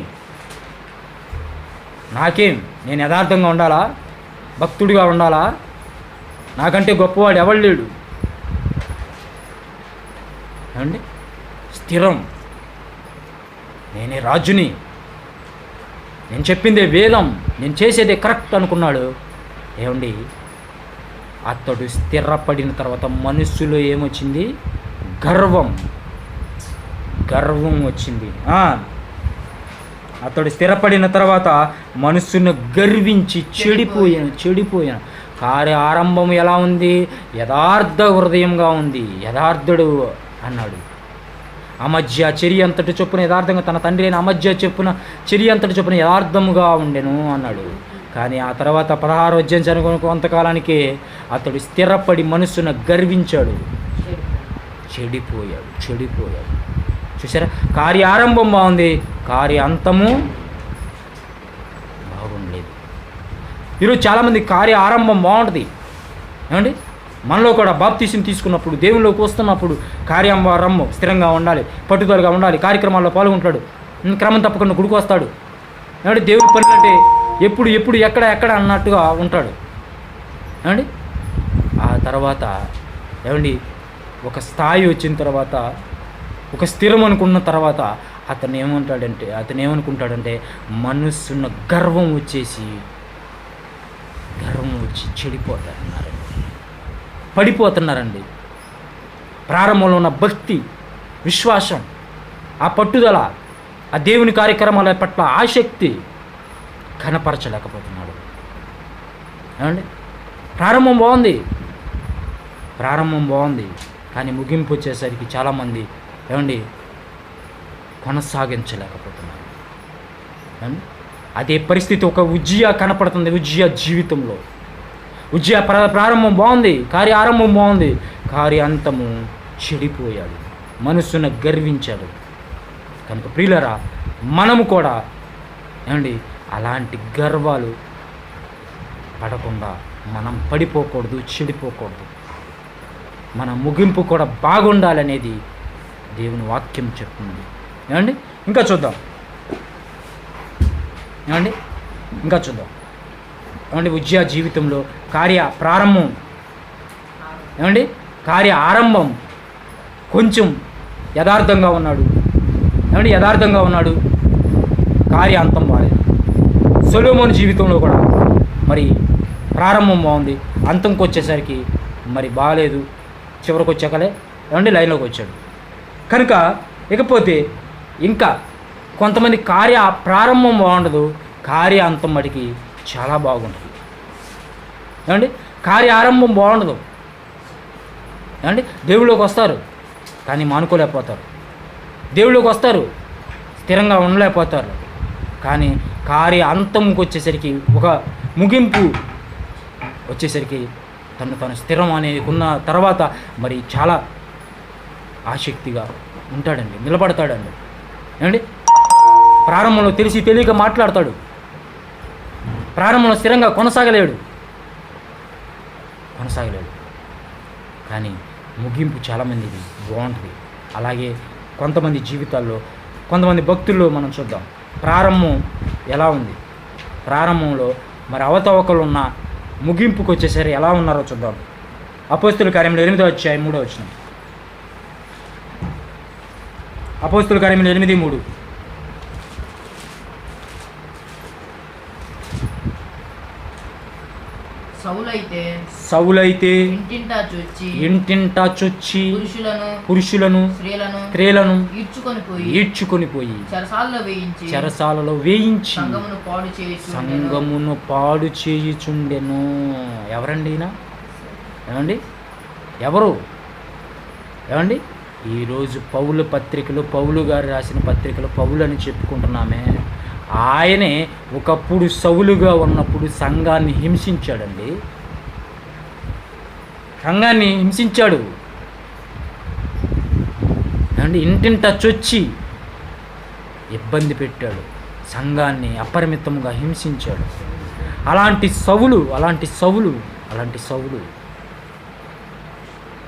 నేను యథార్థంగా ఉండాలా, భక్తుడిగా ఉండాలా, నాకంటే గొప్పవాడు ఎవడు లేడు. ఏమండి? స్థిరం, నేనే రాజుని, నేను చెప్పిందే వేదం, నేను చేసేదే కరెక్ట్ అనుకున్నాడు. ఏమండి, అతడు స్థిరపడిన తర్వాత మనస్సులో ఏమొచ్చింది? గర్వం వచ్చింది. అతడు స్థిరపడిన తర్వాత మనస్సును గర్వించి చెడిపోయాను. ఆరంభం ఎలా ఉంది? యథార్థ హృదయంగా ఉంది, యథార్థుడు అన్నాడు. అమజ్యా చర్య అంతటి చొప్పున యథార్థంగా, తన తండ్రి అయిన అమజ్యా చర్య అంతటి చొప్పున యథార్థముగా ఉండెను అన్నాడు. కానీ ఆ తర్వాత 16 అధ్యాయం కొంతకాలానికి అతడు స్థిరపడి మనస్సును గర్వించాడు, చెడిపోయాడు. చూసారా, కార్యారంభం బాగుంది, కార్యాంతము బాగుండలేదు. ఈరోజు చాలామంది కార్య ఆరంభం బాగుంటుంది ఏమండి. మనలో కూడా బాప్తీసం తీసుకున్నప్పుడు, దేవునిలోకి వస్తున్నప్పుడు కార్యారంభం స్థిరంగా ఉండాలి, పట్టుదలగా ఉండాలి, కార్యక్రమాల్లో పాల్గొంటాడు, క్రమం తప్పకుండా గుడికి వస్తాడు ఏమండి. దేవుడి పని అంటే ఎప్పుడు ఎప్పుడు ఎక్కడ ఎక్కడ అన్నట్టుగా ఉంటాడు ఏమండి. ఆ తర్వాత ఏమండి ఒక స్థాయి వచ్చిన తర్వాత, ఒక స్థిరం అనుకున్న తర్వాత అతను ఏమనుకుంటాడంటే మనస్సున్న గర్వం వచ్చి పడిపోతున్నారండి. ప్రారంభంలో ఉన్న భక్తి, విశ్వాసం, ఆ పట్టుదల, ఆ దేవుని కార్యక్రమాల పట్ల ఆసక్తి కనపరచలేకపోతున్నాడు ఏమండి. ప్రారంభం బాగుంది కానీ ముగింపు వచ్చేసరికి చాలామంది ఏమండి కొనసాగించలేకపోతున్నారు ఏమండి. అదే పరిస్థితి ఒక ఉజ్జియా కనపడుతుంది. ఉజ్జియా జీవితంలో ఉజ్జియా ప్రారంభం బాగుంది, కార్యారంభం బాగుంది, కార్యాంతము చెడిపోయాడు, మనస్సును గర్వించాడు. కనుక ప్రియులరా, మనము కూడా ఏమండి అలాంటి గర్వాలు పడకుండా మనం పడిపోకూడదు, చెడిపోకూడదు. మన ముగింపు కూడా బాగుండాలనేది దేవుని వాక్యం చెప్తుంది ఏమండి. ఇంకా చూద్దాం ఏమండి ఉజ్జియా జీవితంలో కార్య ప్రారంభం ఏమండి, కార్య ఆరంభం కొంచెం యథార్థంగా ఉన్నాడు, కార్య అంతం బాలేదు. సొలొమోను జీవితంలో కూడా మరి ప్రారంభం బాగుంది, అంతంకి వచ్చేసరికి మరి బాగాలేదు, చివరికి వచ్చాకలే ఏమండి లైన్లోకి వచ్చాడు. కనుక ఇకపోతే ఇంకా కొంతమంది కార్య ప్రారంభం బాగుండదు, కార్య అంతం మటుకి చాలా బాగుంటుంది ఏమండి. కార్య ఆరంభం బాగుండదు ఏమండి. దేవుళ్ళలోకి వస్తారు కానీ మానుకోలేకపోతారు, దేవుళ్ళలోకి వస్తారు స్థిరంగా ఉండలేకపోతారు. కానీ కార్య అంతంకి వచ్చేసరికి, ఒక ముగింపు వచ్చేసరికి తను స్థిరం అనేది ఉన్న తర్వాత మరి చాలా ఆసక్తిగా ఉంటాడండి, నిలబడతాడండి ఏమండి. ప్రారంభంలో తెలియక మాట్లాడతాడు, ప్రారంభంలో స్థిరంగా కొనసాగలేడు. కానీ ముగింపు చాలామందిది బాగుంటుంది. అలాగే కొంతమంది జీవితాల్లో, కొంతమంది భక్తుల్లో మనం చూద్దాం ప్రారంభం ఎలా ఉంది. ప్రారంభంలో మరి అవతవకలు ఉన్న ముగింపుకు వచ్చేసరి ఎలా ఉన్నారో చూద్దాం. అపోస్తుల కార్యములు 8వ అధ్యాయం 3వ వచనం. అపోస్తుల కార్యములు 8:3. సౌలైతే ఇంటింటా చొచ్చి పురుషులను స్త్రీలను ఈడ్చుకొని పోయి చెరసాలలో వేయించి సంఘమును పాడు చేయుచుండెను. ఎవరండి ఈయన ఏమండి? ఎవరు ఏమండి? ఈరోజు పౌలు గారు రాసిన పత్రికలు పౌలు అని చెప్పుకుంటున్నామే. ఆయనే ఒకప్పుడు సౌలుగా ఉన్నప్పుడు సంఘాన్ని హింసించాడండి, ఏమండి. ఇంటింటా చొచ్చి ఇబ్బంది పెట్టాడు, సంఘాన్ని అపరిమితంగా హింసించాడు. అలాంటి సౌలు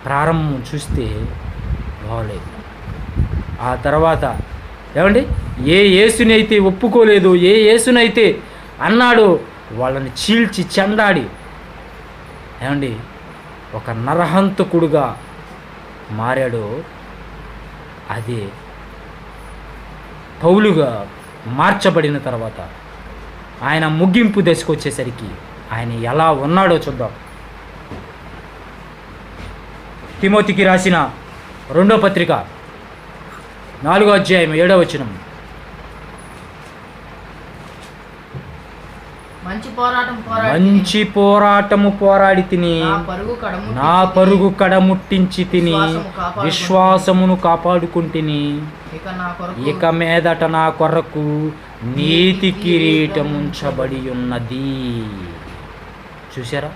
ప్రారంభం చూస్తే బాగలేదు. ఆ తర్వాత ఏమండి, ఏ యేసునైతే ఒప్పుకోలేదు, ఏ యేసునైతే అన్నాడో వాళ్ళని చీల్చి చెండాడి ఏమండి ఒక నరహంతకుడుగా మారాడో అదే పౌలుగా మార్చబడిన తర్వాత ఆయన ముగింపు దశకు వచ్చేసరికి ఆయన ఎలా ఉన్నాడో చూద్దాం. తిమోతికి రాసిన 2వ పత్రిక 4వ అధ్యాయం 7వ వచనం. మంచి పోరాటము పోరాడి తిని నా పరుగు కడముట్టించి తిని విశ్వాసమును కాపాడుకుంటుని, ఇక మీదట నా కొరకు నీతి కిరీటం ఉంచబడి ఉన్నది. చూసారా,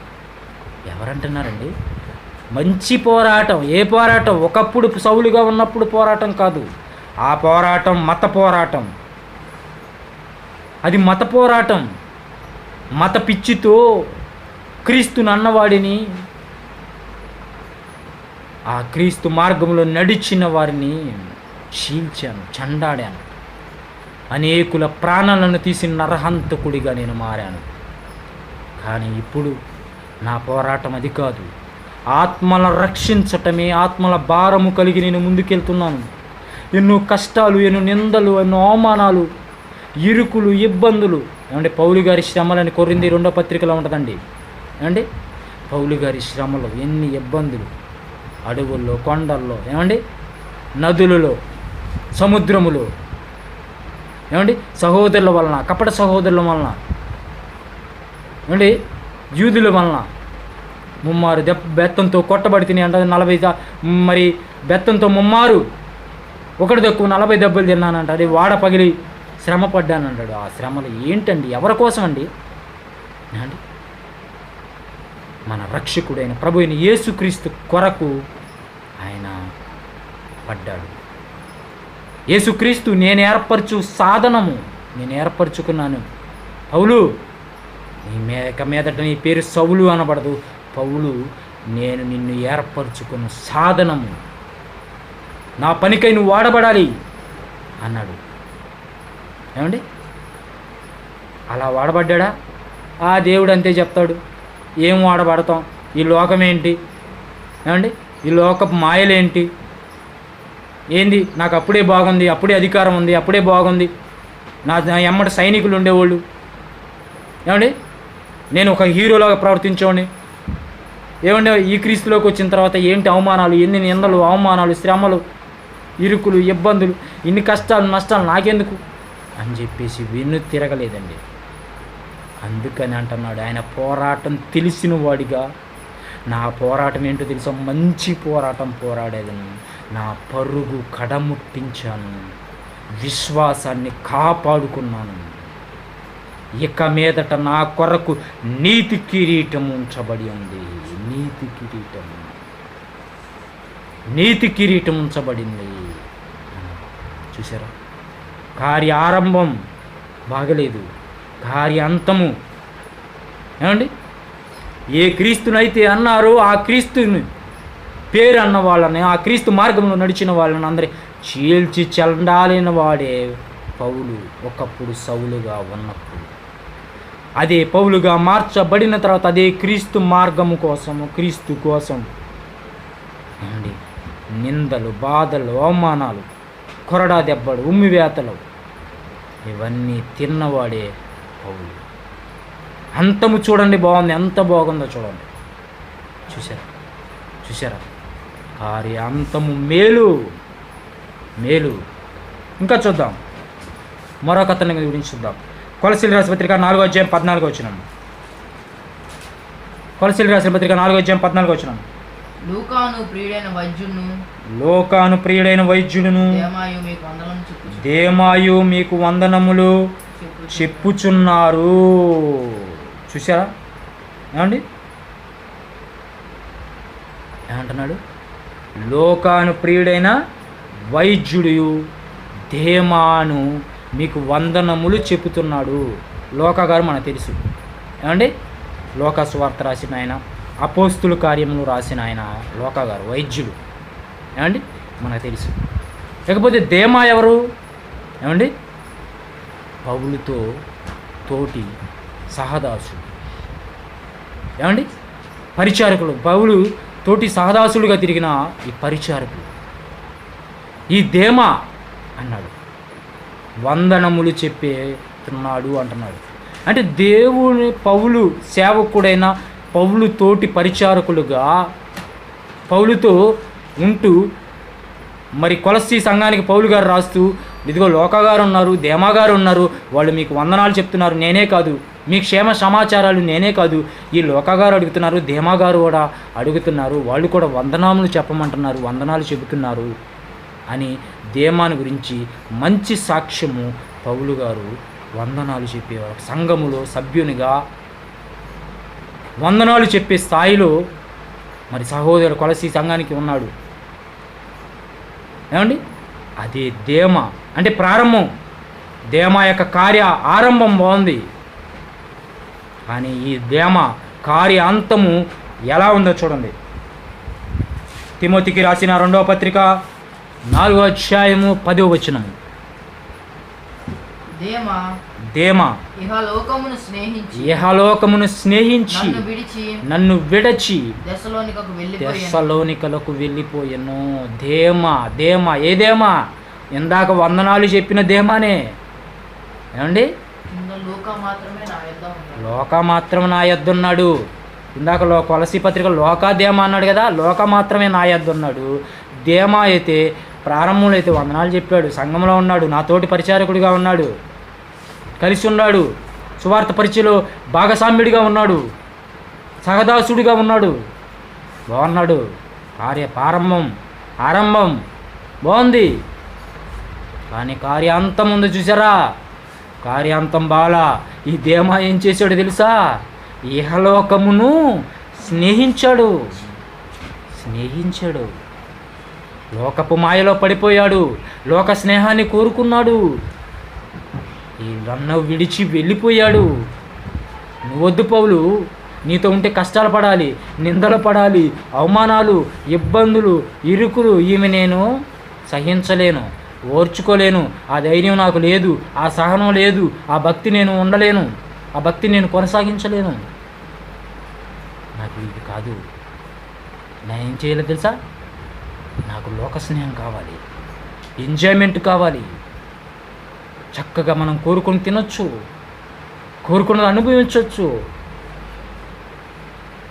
ఎవరంటున్నారండి? మంచి పోరాటం. ఏ పోరాటం? ఒకప్పుడు సౌలుగా ఉన్నప్పుడు పోరాటం కాదు, ఆ పోరాటం మత పోరాటం. అది మత పోరాటం. మత పిచ్చితో క్రీస్తుని అన్నవాడిని, ఆ క్రీస్తు మార్గంలో నడిచిన వారిని చీల్చాను, చండాడాను. అనేకుల ప్రాణాలను తీసి నరహంతకుడిగా నేను మారాను. కానీ ఇప్పుడు నా పోరాటం అది కాదు. ఆత్మలను రక్షించటమే, ఆత్మల భారము కలిగి నేను ముందుకెళ్తున్నాను. ఎన్నో కష్టాలు, ఎన్నో నిందలు, ఎన్నో అవమానాలు, ఇరుకులు, ఇబ్బందులు. ఏమంటే పౌలు గారి శ్రమలని కొరింథీ 2వ పత్రికలో ఉంటుందండి. ఏమండి పౌలు గారి శ్రమలు, ఎన్ని ఇబ్బందులు, అడవుల్లో, కొండల్లో, ఏమండి నదులలో, సముద్రములో, ఏమండి సహోదరుల వలన, కపట సహోదరుల వలన, ఏమండి యూదుల వలన ముమ్మారు బెత్తంతో కొట్టబడి తిని అంటే 40 మరి బెత్తంతో ముమ్మారు ఒకటి తక్కువ 40 దెబ్బలు తిన్నానంట. అది వాడ పగిలి శ్రమ పడ్డానంటాడు. ఆ శ్రమలు ఏంటండి? ఎవరి కోసం అండి? అండి మన రక్షకుడైన ప్రభు అయిన యేసుక్రీస్తు కొరకు ఆయన పడ్డాడు. యేసుక్రీస్తు నేను ఏర్పరచు సాధనము, నేను ఏర్పరచుకున్నాను. పౌలు ఇక మీదట నీ పేరు సౌలు అనబడదు, పౌలు నేను నిన్ను ఏర్పరచుకున్న సాధనము, నా పనికై నువ్వు వాడబడాలి అన్నాడు. ఏమండి అలా వాడబడ్డా? ఆ దేవుడు అంతే చెప్తాడు. ఏం వాడబడతాం? ఈ లోకం ఏంటి? ఏమండి ఈ లోకపు మాయలేంటి? ఏంది? నాకు అప్పుడే బాగుంది, అప్పుడే అధికారం ఉంది, అప్పుడే బాగుంది, నా ఎమ్మటి సైనికులు ఉండేవాళ్ళు, ఏమండి నేను ఒక హీరోలాగా ప్రవర్తించేవాడిని. ఏమండి ఈ క్రీస్తులోకి వచ్చిన తర్వాత ఏంటి అవమానాలు, ఎన్ని నిందలు, అవమానాలు, శ్రమలు, ఇరుకులు, ఇబ్బందులు, ఇన్ని కష్టాలు, నష్టాలు నాకెందుకు అని చెప్పేసి వెన్ను తిరగలేదండి. అందుకని అంటున్నాడు, ఆయన పోరాటం తెలిసిన వాడిగా, నా పోరాటం ఏంటో తెలుసా? మంచి పోరాటం పోరాడేదని, నా పరుగు కడముట్టించాను, విశ్వాసాన్ని కాపాడుకున్నాను. ఇక మీదట నా కొరకు నీతి కిరీటం ఉంచబడి ఉంది. నీతి కిరీటం, నీతి కిరీటం ఉంచబడింది. చూసారా? కార్య ఆరంభం బాగలేదు, కార్య అంతము. ఏమండి ఏ క్రీస్తునైతే అన్నారో ఆ క్రీస్తుని పేరు అన్న వాళ్ళని, ఆ క్రీస్తు మార్గంలో నడిచిన వాళ్ళని అందరి చీల్చి చెండాలిన వాడే పౌలు. ఒకప్పుడు సౌలుగా ఉన్నప్పుడు, అదే పౌలుగా మార్చబడిన తర్వాత అదే క్రీస్తు మార్గము కోసము, క్రీస్తు కోసం ఏమండి నిందలు, బాధలు, అవమానాలు, కొరడా దెబ్బలు, ఉమ్మివేతలు ఇవన్నీ తిన్నవాడే పౌలు. అంతము చూడండి, బాగుంది, ఎంత బాగుందో చూడండి. చూసారా? చూసారా? కార్య అంతము మేలు, మేలు. ఇంకా చూద్దాం, మరొక అతని గురించి చూద్దాం. కొలసీలు రాసిన పత్రిక 4వ అధ్యాయం 14వ వచనం. కొలసీలు రాసిన పత్రిక 4వ అధ్యాయం 14వ వచనం.
లూకాను ప్రియుడైన
వైద్యులను దేమాయు మీకు వందనములు చెప్పుచున్నారు. చూసారా? ఏమండి ఏమంటున్నాడు? లోకాను ప్రియుడైన వైద్యుడు దేమాను మీకు వందనములు చెప్పుతున్నాడు. లోకా గారు మనకు తెలుసు. ఏమండి లోకా సువార్త రాసిన ఆయన, అపోస్తుల కార్యములు రాసిన ఆయన లోకా గారు, వైద్యుడు. ఏమండి మనకు తెలుసు. లేకపోతే దేమా ఎవరు? ఏమండి పౌలుతో తోటి సహదాసుడు. ఏమండి పరిచారకులు, పౌలు తోటి సహదాసులుగా తిరిగిన ఈ పరిచారకులు. ఈ దేమా అన్నాడు వందనములు చెప్పేస్తున్నాడు అంటున్నాడు. అంటే దేవుని పౌలు సేవకుడైన పౌలు తోటి పరిచారకులుగా పౌలుతో ఉంటూ మరి కొలస్సీ సంఘానికి పౌలు గారు రాస్తూ, ఇదిగో లోకా గారు ఉన్నారు, దేమా గారు ఉన్నారు, వాళ్ళు మీకు వందనాలు చెప్తున్నారు, నేనే కాదు, మీ క్షేమ సమాచారాలు నేనే కాదు, ఈ లోకా గారు అడుగుతున్నారు, దేమా గారు కూడా అడుగుతున్నారు, వాళ్ళు కూడా వందనాములు చెప్పమంటున్నారు, వందనాలు చెబుతున్నారు అని దేమాను గురించి మంచి సాక్ష్యము పౌలు గారు వందనాలు చెప్పేవారు. సంఘములో సభ్యునిగా వందనాలు చెప్పే స్థాయిలో మరి సహోదరుడు కొలసీ సంఘానికి ఉన్నాడు. ఏమండి అది దేమ అంటే ప్రారంభం. దేమ యొక్క కార్య ఆరంభం బాగుంది, కానీ ఈ దేమ కార్య అంతము ఎలా ఉందో చూడండి. తిమోతికి రాసిన 2వ పత్రిక 4వ అధ్యాయము 10వ వచనం. దేమ ఇహలోకమును స్నేహించి నన్ను విడచి దెస్సలోనికలకు వెళ్ళిపోయాను. దేమ ఏ దేమ? ఇందాక వందనాలు చెప్పిన దేమానే. ఏమండి, లోక మాత్రమే నా యొద్ద ఉన్నాడు. ఇందాక కొలసీ పత్రిక లోకాదేమ అన్నాడు కదా, లోక మాత్రమే నా యొద్ద ఉన్నాడు. దేమ అయితే ప్రారంభంలో అయితే వందనాలు చెప్పాడు, సంఘంలో ఉన్నాడు, నాతోటి పరిచారకుడిగా ఉన్నాడు, కలిసి ఉన్నాడు, సువార్త పరిచయలో భాగస్వామ్యుడిగా ఉన్నాడు, సహదాసుడిగా ఉన్నాడు, బాగున్నాడు. ఆరంభం బాగుంది, కానీ కార్యాంతం ఉంది చూసారా? కార్యాంతం బాలా. ఈ దేమ ఏం చేశాడు తెలుసా? ఇహలోకమును స్నేహించాడు. లోకపు మాయలో పడిపోయాడు, లోక స్నేహాన్ని కోరుకున్నాడు, ఈ నన్ను విడిచి వెళ్ళిపోయాడు. నువ్వొద్దు పౌలు, నీతో ఉంటే కష్టాలు పడాలి, నిందలు పడాలి, అవమానాలు, ఇబ్బందులు, ఇరుకులు ఈమె నేను సహించలేను, ఓర్చుకోలేను, ఆ ధైర్యం నాకు లేదు, ఆ సహనం లేదు, ఆ భక్తి నేను ఉండలేను, ఆ భక్తి నేను కొనసాగించలేను, నాకు ఇది కాదు. నేను ఏం చేయలేదు తెలుసా? నాకు లోక స్నేహం కావాలి, ఎంజాయ్మెంట్ కావాలి, చక్కగా మనం కోరుకొని తినొచ్చు, కోరుకున్నది అనుభవించవచ్చు.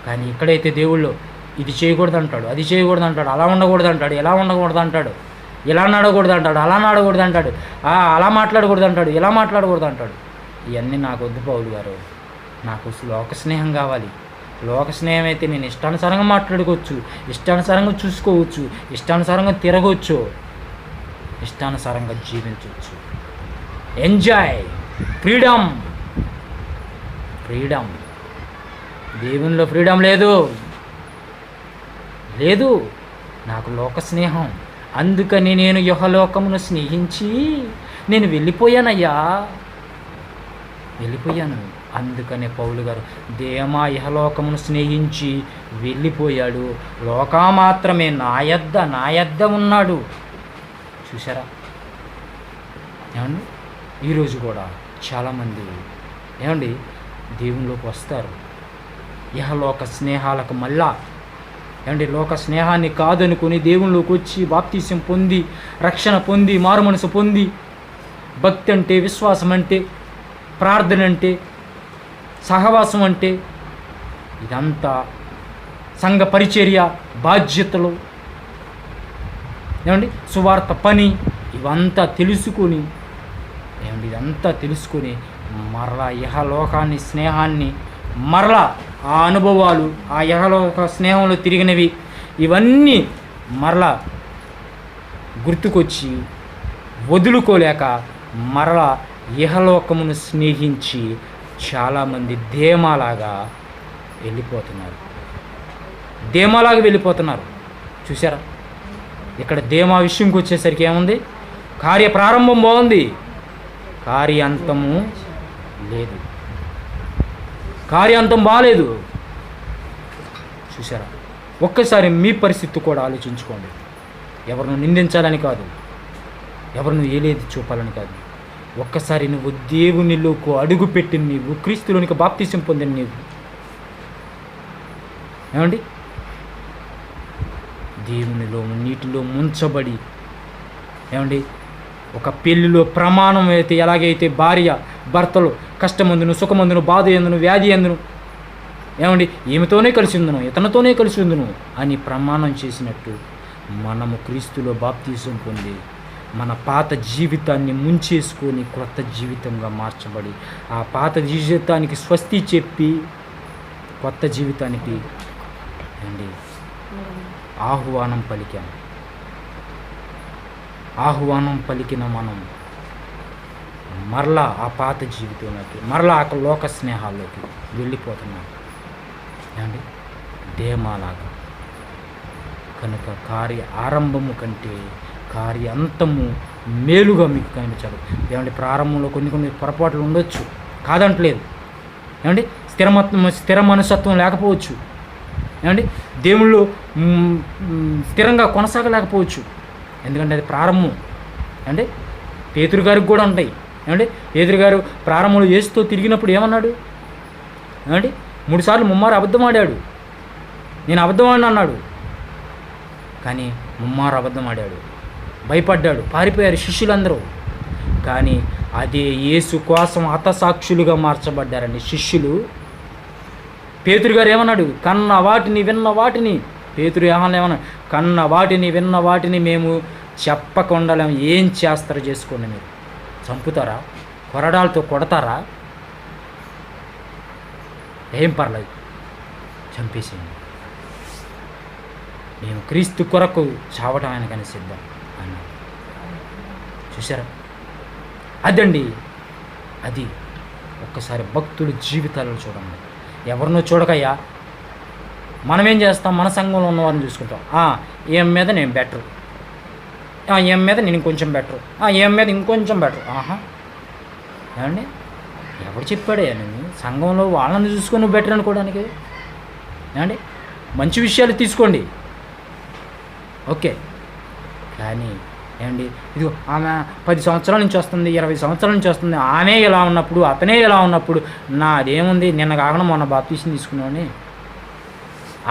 కానీ ఇక్కడైతే దేవుళ్ళు ఇది చేయకూడదు అంటాడు, అది చేయకూడదు అంటాడు, అలా ఉండకూడదు అంటాడు, ఎలా ఉండకూడదు అంటాడు, ఇలా నడకూడదు అంటాడు, అలా నడకూడదు అంటాడు, అలా మాట్లాడకూడదు అంటాడు, ఇలా మాట్లాడకూడదు అంటాడు. ఇవన్నీ నాకు వద్దు పౌలు గారు. నాకు లోక స్నేహం కావాలి. లోక స్నేహం అయితే నేను ఇష్టానుసారంగా మాట్లాడుకోవచ్చు, ఇష్టానుసారంగా చూసుకోవచ్చు, ఇష్టానుసారంగా తిరగవచ్చు, ఇష్టానుసారంగా జీవించవచ్చు. Enjoy, freedom. దేవునిలో ఫ్రీడమ్ లేదు. నాకు లోక స్నేహం. అందుకని నేను యెహోలోకమును స్నేహించి నేను వెళ్ళిపోయాను. అందుకనే పౌలు గారు దేమా ఇహలోకమును స్నేహించి వెళ్ళిపోయాడు, లోకా మాత్రమే నా యొద్ద ఉన్నాడు. చూసారా? ఏమండి, ఈరోజు కూడా చాలామంది ఏమండి దేవునిలోకి వస్తారు, ఇహలోక స్నేహాలకు మళ్ళా ఏమండి లోక స్నేహాన్ని కాదనుకొని దేవునిలోకి వచ్చి బాప్తీసం పొంది, రక్షణ పొంది, మారుమనసు పొంది, భక్తి అంటే, విశ్వాసం అంటే, ప్రార్థన అంటే, సహవాసం అంటే, ఇదంతా సంఘ పరిచర్య, బాధ్యతలు, ఏమండి సువార్త పని, ఇదంతా తెలుసుకొని ఇదంతా తెలుసుకొని మరలా ఇహలోకాన్ని స్నేహాన్ని మరలా ఆ అనుభవాలు, ఆ ఇహలోక స్నేహంలో తిరిగినవి ఇవన్నీ మరలా గుర్తుకొచ్చి వదులుకోలేక మరలా ఇహలోకమును స్నేహించి చాలామంది దేమాలాగా వెళ్ళిపోతున్నారు. చూసారా? ఇక్కడ దేమా విషయంకి వచ్చేసరికి ఏముంది? కార్య ప్రారంభం బాగుంది, కార్యాంతము లేదు, కార్యాంతం బాలేదు. చూసారా? ఒక్కసారి మీ పరిస్థితి కూడా ఆలోచించుకోండి. ఎవరిని నిందించాలని కాదు, ఎవరిని ఏలేది చూపాలని కాదు. ఒక్కసారి నువ్వు దేవునిలోకి అడుగుపెట్టి, నీవు క్రీస్తులోనికి బాప్తీసం పొందిన నీవు ఏమండి దేవునిలో నీటిలో ముంచబడి, ఏమండి ఒక పెళ్లిలో ప్రమాణం అయితే ఎలాగైతే భార్య భర్తలు కష్టమందును, సుఖమందును, బాధ ఎందును, వ్యాధి ఎందును, ఏమండి ఈమెతోనే కలిసి ఉందును, ఇతనితోనే కలిసి ఉందును అని ప్రమాణం చేసినట్టు మనము క్రీస్తులో బాప్తీసం పొంది మన పాత జీవితాన్ని ముంచేసుకొని క్రొత్త జీవితంగా మార్చబడి, ఆ పాత జీవితానికి స్వస్తి చెప్పి కొత్త జీవితానికి అండి ఆహ్వానం పలికిన మనం మరలా ఆ పాత జీవితంలోకి, మరలా ఆ లోక స్నేహాల్లోకి వెళ్ళిపోతున్నాం ఏమండి దేమాలాగా. కనుక కార్య ఆరంభము కంటే కార్యాంతము మేలుగా మీకు కనిపించాలి. ఏమంటే ప్రారంభంలో కొన్ని పొరపాట్లు ఉండొచ్చు, కాదంటలేదు. ఏమండి స్థిర మనస్తత్వం లేకపోవచ్చు. ఏమండి దేవుళ్ళు స్థిరంగా కొనసాగలేకపోవచ్చు. ఎందుకంటే అది ప్రారంభం. అంటే పేతురు గారికి కూడా ఉంటాయి. ఏమండి పేతురు గారు ప్రారంభంలో యేసుతో తిరిగినప్పుడు ఏమన్నాడు? ఏమండి 3 సార్లు ముమ్మారు అబద్ధం ఆడాడు. నేను అబద్ధం ఆడిన అన్నాడు. కానీ ముమ్మారు అబద్ధం ఆడాడు, భయపడ్డాడు, పారిపోయారు శిష్యులందరూ. కానీ అదే యేసు కోసం హతసాక్షులుగా మార్చబడ్డారండి శిష్యులు. పేతురు గారు ఏమన్నాడు? కన్న వాటిని విన్న వాటిని. పేతురు ఏమన్నాడు? కన్న వాటిని విన్న వాటిని మేము చెప్పకుండా ఏం చేస్తారో చేసుకోండి. మీరు చంపుతారా? కొరడాలతో కొడతారా? ఏం పర్లేదు, చంపేసేయండి. మేము క్రీస్తు కొరకు చావటం ఆయనకని సిద్ధం అన్నాడు. చూసారా? అదండి అది. ఒక్కసారి భక్తుల జీవితాలను చూడండి. ఎవరినో చూడకయ్యా. మనమేం చేస్తాం? మన సంఘంలో ఉన్నవారిని చూసుకుంటాం. ఏం మీద నేను బెటరు, ఏం మీద నేను ఇంకొంచెం బెటరు, ఏం మీద ఇంకొంచెం బెటరు. ఏమండి ఎవరు చెప్పాడే నేను సంఘంలో వాళ్ళని చూసుకొని నువ్వు బెటర్ అనుకోవడానికి? ఏమండి మంచి విషయాలు తీసుకోండి, ఓకే. కానీ ఏమండి ఇదిగో ఆమె 10 సంవత్సరాల నుంచి వస్తుంది, 20 సంవత్సరాల నుంచి వస్తుంది, ఆమె ఎలా ఉన్నప్పుడు అతనే ఎలా ఉన్నప్పుడు నాదేముంది? నిన్న కాకుండా మొన్న బాప్తీసం తీసుకున్నామని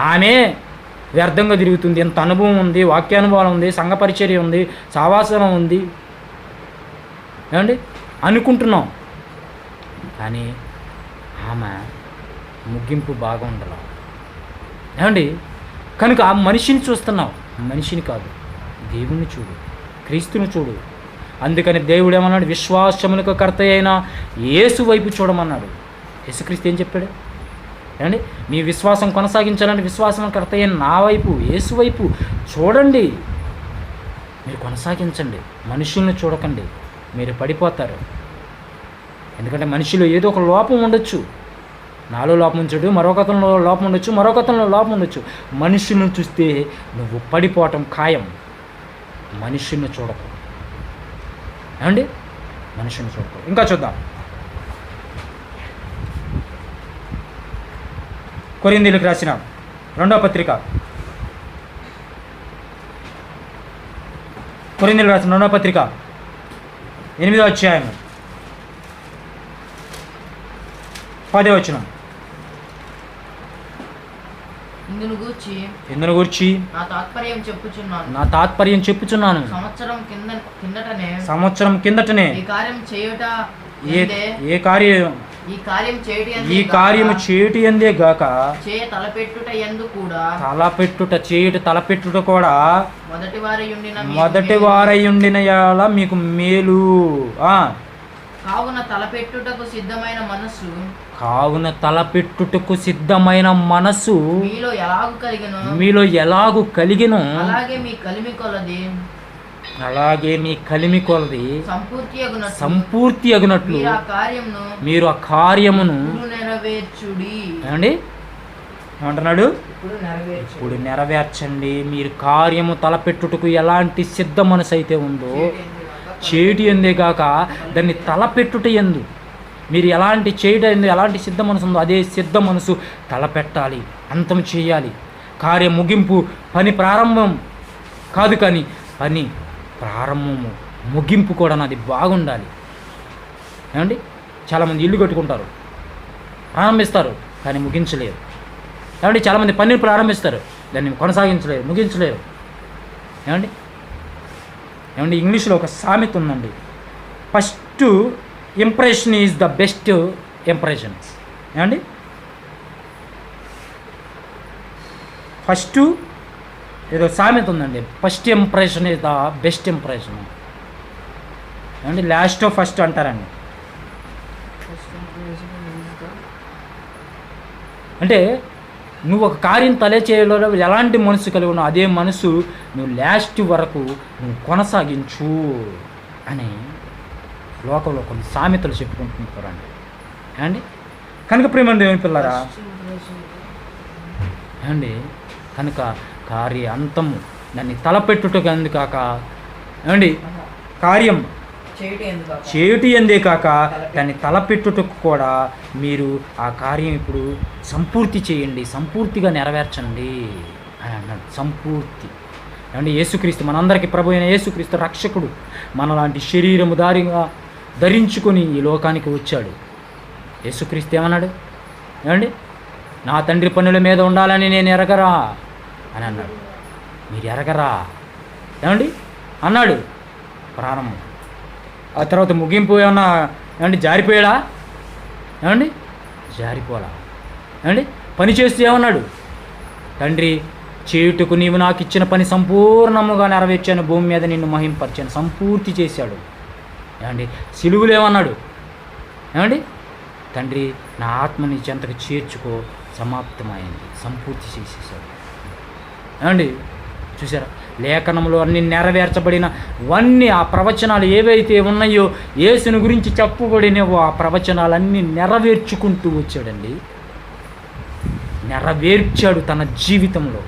ఆమె వ్యర్థంగా తిరుగుతుంది. ఎంత అనుభవం ఉంది, వాక్యానుభవం ఉంది, సంఘ పరిచర్య ఉంది, సావాసనం ఉంది, ఏమండి అనుకుంటున్నాం. కానీ ఆమె ముగింపు బాగా ఉండాలి. ఏమండి కనుక ఆ మనిషిని చూస్తున్నావు, మనిషిని కాదు, దేవుణ్ణి చూడు, క్రీస్తుని చూడు. అందుకని దేవుడు ఏమన్నాడు? విశ్వాసమునకు కర్త అయిన యేసు వైపు చూడమన్నాడు. యేసుక్రీస్తు ఏం చెప్పాడు? ఏమండి మీ విశ్వాసం కొనసాగించాలంటే విశ్వాసం కర్త అయిన నా వైపు, యేసు వైపు చూడండి. మీరు కొనసాగించండి, మనుషుల్ని చూడకండి, మీరు పడిపోతారు. ఎందుకంటే మనిషిలో ఏదో ఒక లోపం ఉండొచ్చు. నాలో లోపం ఉంచడు, మరొకతనంలో లోపం ఉండొచ్చు, మరొకతనంలో లోపం ఉండొచ్చు. మనుషులను చూస్తే నువ్వు పడిపోవటం ఖాయం. మనుషుల్ని చూడకు. ఏమండి మనుషుల్ని చూడకు. ఇంకా చూద్దాం. కొరింథీయులకు రాసిన 2వ పత్రిక, కొరింథీయులకు రాసిన 2వ పత్రిక 8వ అధ్యాయం 10వ వచనం. ఇందును గూర్చి నా తాత్పర్యం చెప్పుచున్నాను. సంవత్సరం కిందటనే ఈ కార్యము చేయుట యందే గాక తలపెట్టుట కూడా మొదటి వారయుండిన యెడల మీకు మేలు.
కావున తలపెట్టుటకు సిద్ధమైన మనస్సు మీలో ఎలాగు కలిగిను అలాగే మీ కలిమి కొలది సంపూర్తి అగునట్లు మీరు ఆ కార్యమును ఏమండి ఏమంటున్నాడు? ఇప్పుడు నెరవేర్చండి. మీరు కార్యము తలపెట్టుటకు ఎలాంటి సిద్ధ మనసు అయితే ఉందో చేయుట యందే కాక దాన్ని తలపెట్టుట యందు మీరు ఎలాంటి చేయట ఎందు ఎలాంటి సిద్ధ మనసు ఉందో అదే సిద్ధ మనసు తలపెట్టాలి, అంతం చేయాలి. కార్య ముగింపు పని ప్రారంభం కాదు, కానీ పని ప్రారంభము ముగింపు కూడా నాది బాగుండాలి. ఏమండి చాలామంది ఇల్లు కట్టుకుంటారు, ప్రారంభిస్తారు కానీ ముగించలేరు. ఏమండి చాలామంది పనిని ప్రారంభిస్తారు, దాన్ని కొనసాగించలేరు, ముగించలేరు. ఏమండి ఏమండి ఇంగ్లీష్లో ఒక సామెత ఉందండి, first impression is the best impression. ఏమండి ఫస్ట్ ఏదో సామెత ఉందండి, first impression is the best impression. ఏమండి లాస్ట్ ఫస్ట్ అంటారండి. అంటే నువ్వు ఒక కార్యం చేయలో ఎలాంటి మనసు కలిగి ఉన్నావు అదే మనసు నువ్వు లాస్ట్ వరకు నువ్వు కొనసాగించు అని లోకంలో కొన్ని సామెతలు చెప్పుకుంటున్నారండి. ఏమండి కనుక ప్రేమ దేవుని పిల్లరా, ఏమండి కనుక కార్య అంతము దాన్ని తలపెట్టుటకు అందుకాక
ఏమండి కార్యం చేయుటి ఎందే కాక దాన్ని తలపెట్టుటకు కూడా మీరు ఆ కార్యం ఇప్పుడు సంపూర్తి చేయండి, సంపూర్తిగా నెరవేర్చండి అని అన్నాడు. సంపూర్తి ఏమండి యేసుక్రీస్తు మనందరికీ ప్రభు అయిన యేసుక్రీస్తు రక్షకుడు మనలాంటి శరీరము ధరించుకొని ఈ లోకానికి వచ్చాడు. యేసుక్రీస్తు ఏమన్నాడు? ఏమండి నా తండ్రి పనుల మీద ఉండాలని నేను ఎరగరా అని అన్నాడు. మీరు ఎరగరా ఏమండి అన్నాడు ప్రారంభం. ఆ తర్వాత ముగింపు ఏమన్నా ఏమండి జారిపోయాడా? ఏమండి జారిపోలా. ఏమండి పని చేస్తూ ఏమన్నాడు? తండ్రి చేయుటకు నీవు నాకు ఇచ్చిన పని సంపూర్ణముగా నెరవేర్చాను, భూమి మీద నిన్ను మహింపరిచాను. సంపూర్తి చేశాడు. ఏమండి సిలువులు ఏమన్నాడు? ఏమండి తండ్రి నా ఆత్మని చెంతకు చేర్చుకో, సమాప్తమైంది, సంపూర్తి చేసేసాడు. ఏమండి చూసారా లేఖనంలో అన్ని నెరవేర్చబడినవన్నీ ఆ ప్రవచనాలు ఏవైతే ఉన్నాయో యేసుని గురించి చెప్పబడినవో ఆ ప్రవచనాలన్నీ నెరవేర్చుకుంటూ వచ్చాడండి. నెరవేర్చాడు తన జీవితంలో.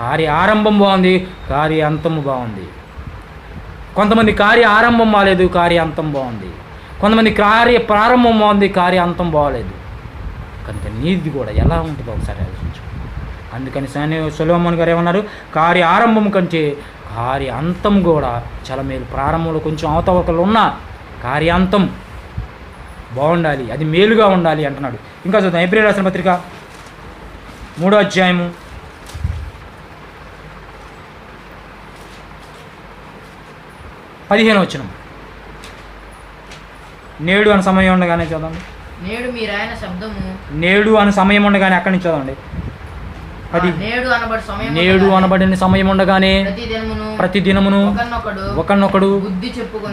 కార్య ఆరంభం బాగుంది, కార్య అంతము బాగుంది. కొంతమంది కార్య ఆరంభం బాగాలేదు, కార్య అంతం బాగుంది. కొంతమంది కార్య ప్రారంభం బాగుంది, కార్య అంతం బాగలేదు. కనుక నీది కూడా ఎలా ఉంటుందో ఒకసారి ఆలోచించు. అందుకని సొలొమోన్ గారు ఏమన్నారు? కార్య ఆరంభం కంటే కార్య అంతం కూడా చాలా మేలు. ప్రారంభంలో కొంచెం అవతవకలు ఉన్నా కార్యాంతం బాగుండాలి, అది మేలుగా ఉండాలి అంటున్నాడు. ఇంకా చూద్దాం హెబ్రీ రాసిన పత్రిక 3వ అధ్యాయము 15వ వచనం. నేడు అని సమయం ఉండగానే చదవండి. నేడు అని సమయం ఉండగానే అక్కడి నుంచి చదవండి. నేడు అనబడిన సమయం ఉండగానే ప్రతి దినమును ఒకనొకడు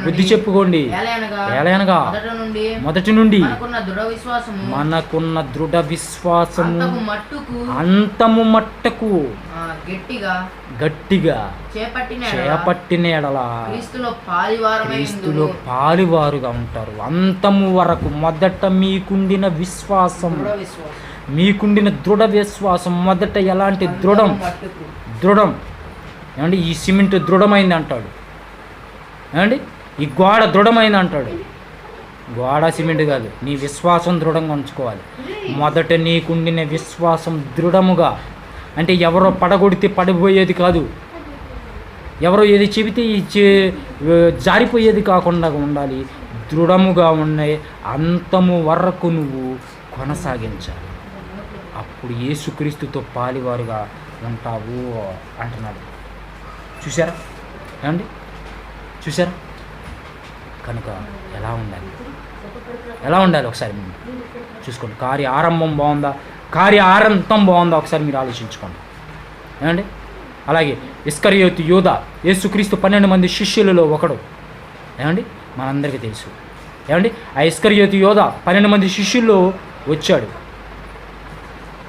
బుద్ధి చెప్పుకోండి. ఏలయనగా మొదటి నుండి మనకున్న దృఢ విశ్వాసము అంతము మట్టుకు గట్టిగా చేపట్టిన ఎడల క్రీస్తులో పాలివారుగా ఉంటారు. అంతము వరకు మొదట మీకుండిన విశ్వాసం, మీకుండిన దృఢ విశ్వాసం మొదట ఎలాంటి దృఢం ఏమండి ఈ సిమెంట్ దృఢమైంది అంటాడు. ఏమండి ఈ గోడ దృఢమైంది అంటాడు. గోడ సిమెంట్ కాదు, నీ విశ్వాసం దృఢంగా ఉంచుకోవాలి. మొదట నీకుండిన విశ్వాసం దృఢముగా, అంటే ఎవరో పడగొడితే పడిపోయేది కాదు, ఎవరో ఏది చెబితే జారిపోయేది కాకుండా ఉండాలి. దృఢముగా ఉన్నాయి అంతము వరకు నువ్వు కొనసాగించాలి. అప్పుడు యేసుక్రీస్తుతో పాలివారుగా ఉంటావు అంటున్నాడు. చూసారా ఏమండి చూసారా? కనుక ఎలా ఉండాలి ఒకసారి చూసుకోండి. కార్య ఆరంభం బాగుందా, కార్య ఆరంతం బాగుందా ఒకసారి మీరు ఆలోచించుకోండి. ఏమండి అలాగే ఇస్కరియోతు యూదా యేసుక్రీస్తు 12 మంది శిష్యులలో ఒకడు. ఏమండి మనందరికీ తెలుసు. ఏమండి ఆ ఇస్కరియోతు యూదా 12 మంది శిష్యుల్లో వచ్చాడు.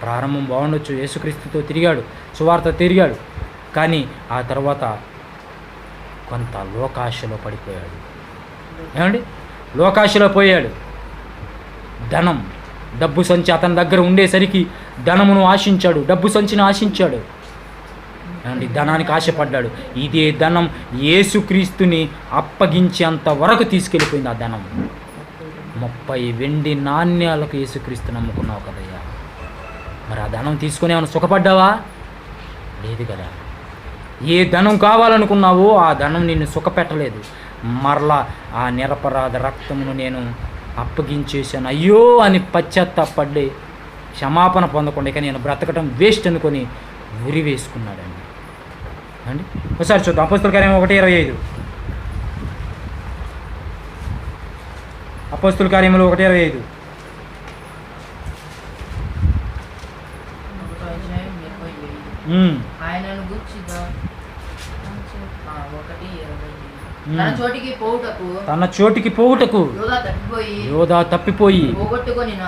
ప్రారంభం బాగుండొచ్చు, యేసుక్రీస్తుతో తిరిగాడు, సువార్త తిరిగాడు. కానీ ఆ తర్వాత కొంత లోకాశలో పడిపోయాడు. ఏమండి లోకాశలో పోయాడు. ధనం, డబ్బు సంచి అతని దగ్గర ఉండేసరికి ధనమును ఆశించాడు, డబ్బు సంచిని ఆశించాడు. ఏమండి ధనానికి ఆశపడ్డాడు. ఇదే ధనం యేసుక్రీస్తుని అప్పగించేంత వరకు తీసుకెళ్ళిపోయింది. ఆ ధనం 30 వెండి నాణ్యాలకు యేసుక్రీస్తు నమ్ముకున్నావు కదయ్యా. మరి ఆ ధనం తీసుకుని ఏమైనా సుఖపడ్డావా? లేదు కదా. ఏ ధనం కావాలనుకున్నావో ఆ ధనం నిన్ను సుఖపెట్టలేదు. మరలా ఆ నిరపరాధ రక్తమును నేను అప్పగించేశాను అయ్యో అని పశ్చాత్తాపడి క్షమాపణ పొందకుండా ఇక నేను బ్రతకటం వేస్ట్ అనుకొని ఉరి వేసుకున్నాడండి. అండి ఒకసారి చూద్దాం అపోస్తలుల కార్యం 1:25. అపోస్తలుల కార్యములు 1:25. తన చోటికి పోవుటకు యోధా తప్పిపోయి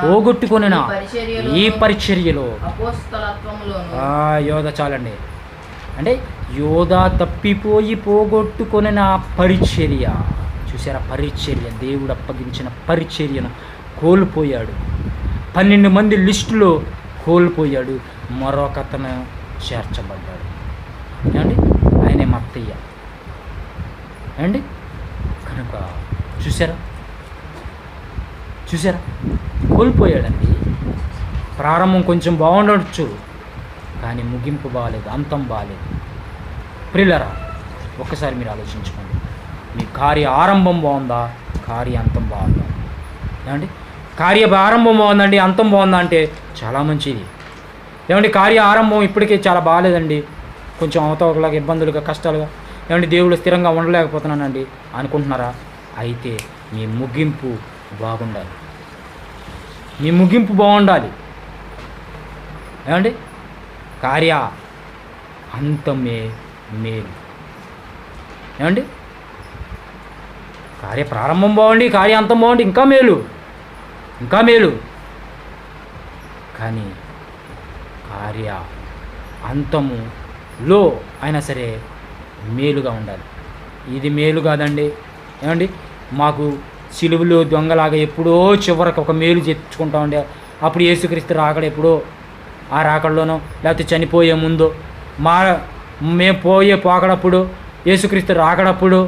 పోగొట్టుకొనిన ఈ పరిచర్యలో యోధా చాలండి. అంటే యోధా తప్పిపోయి పోగొట్టుకొనిన పరిచర్య చూసారా? పరిచర్య, దేవుడు అప్పగించిన పరిచర్యను కోల్పోయాడు. 12 మంది లిస్టులో కోల్పోయాడు. మరొకతను చేర్చబడ్డాడు. ఏమండి ఆయనే మత్తయ్య. ఏమండి? కనుక చూసారా కోల్పోయాడండి. ప్రారంభం కొంచెం బాగుండొచ్చు, కానీ ముగింపు బాగాలేదు, అంతం బాగాలేదు. ప్రియులారా, ఒక్కసారి మీరు ఆలోచించుకోండి. మీ కార్య ఆరంభం బాగుందా, కార్య అంతం బాగుందా? ఏమండి? కార్య ఆరంభం బాగుందండి, అంతం బాగుందా అంటే చాలా మంచిది. ఏమండి? కార్య ఆరంభం ఇప్పటికే చాలా బాగాలేదండి, కొంచెం అవతవకలాగా ఇబ్బందులుగా కష్టాలుగా, ఏమండి దేవుడు స్థిరంగా ఉండలేకపోతున్నానండి అనుకుంటున్నారా? అయితే మీ ముగింపు బాగుండాలి, మీ ముగింపు బాగుండాలి. ఏమండి? కార్య అంతమే మేలు. ఏమండి? కార్య ప్రారంభం బాగుండి, కార్య అంతం బాగుండి ఇంకా మేలు. కానీ కార్య అంతములో అయినా సరే మేలుగా ఉండాలి. ఇది మేలు కాదండి. ఏమండి? మాకు సిలువలో దొంగలాగా ఎప్పుడో చివరికి ఒక మేలు తెచ్చుకుంటామండి. అప్పుడు యేసుక్రీస్తు రాకడ ఎప్పుడో, ఆ రాకడలోనో లేకపోతే చనిపోయే ముందు, మేము పోకడప్పుడు, యేసుక్రీస్తు రాకడప్పుడు,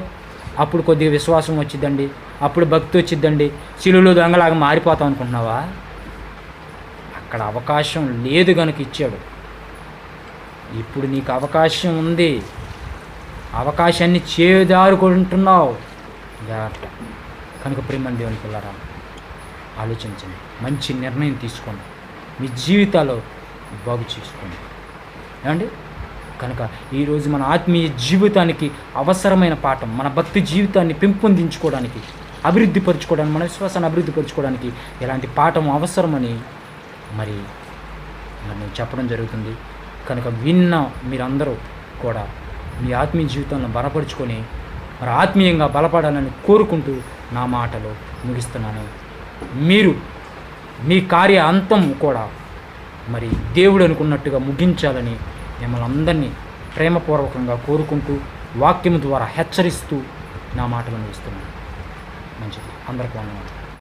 అప్పుడు కొద్దిగా విశ్వాసం వచ్చిద్దండి, అప్పుడు భక్తి వచ్చిద్దండి. సిలువలో దొంగలాగా మారిపోతాం అనుకుంటున్నావా? అక్కడ అవకాశం లేదు కనుక ఇచ్చాడు. ఇప్పుడు నీకు అవకాశం ఉంది, అవకాశాన్ని చేదారుకుంటున్నావు జాగ్రత్త. కనుక ప్రేమ దేవుని పిల్లరా, ఆలోచించండి, మంచి నిర్ణయం తీసుకోండి, మీ జీవితాల్లో బాగు చేసుకోండి. ఏమండి? కనుక ఈరోజు మన ఆత్మీయ జీవితానికి అవసరమైన పాఠం, మన భక్తి జీవితాన్ని పెంపొందించుకోవడానికి, అభివృద్ధి పరచుకోవడానికి, మన విశ్వాసాన్ని అభివృద్ధి పరచుకోవడానికి ఎలాంటి పాఠం అవసరమని మరి నేను చెప్పడం జరుగుతుంది. కనుక విన్న మీరందరూ కూడా మీ ఆత్మీయ జీవితంలో బలపరుచుకొని మరి ఆత్మీయంగా బలపడాలని కోరుకుంటూ నా మాటలు ముగిస్తున్నాను. మీరు మీ కార్య అంతం కూడా మరి దేవుడు అనుకున్నట్టుగా ముగించాలని మిమ్మల్ని అందరినీ ప్రేమపూర్వకంగా కోరుకుంటూ వాక్యం ద్వారా హెచ్చరిస్తూ నా మాటలు ముగిస్తున్నాను. మంచిది. అందరికీ వందనాలు.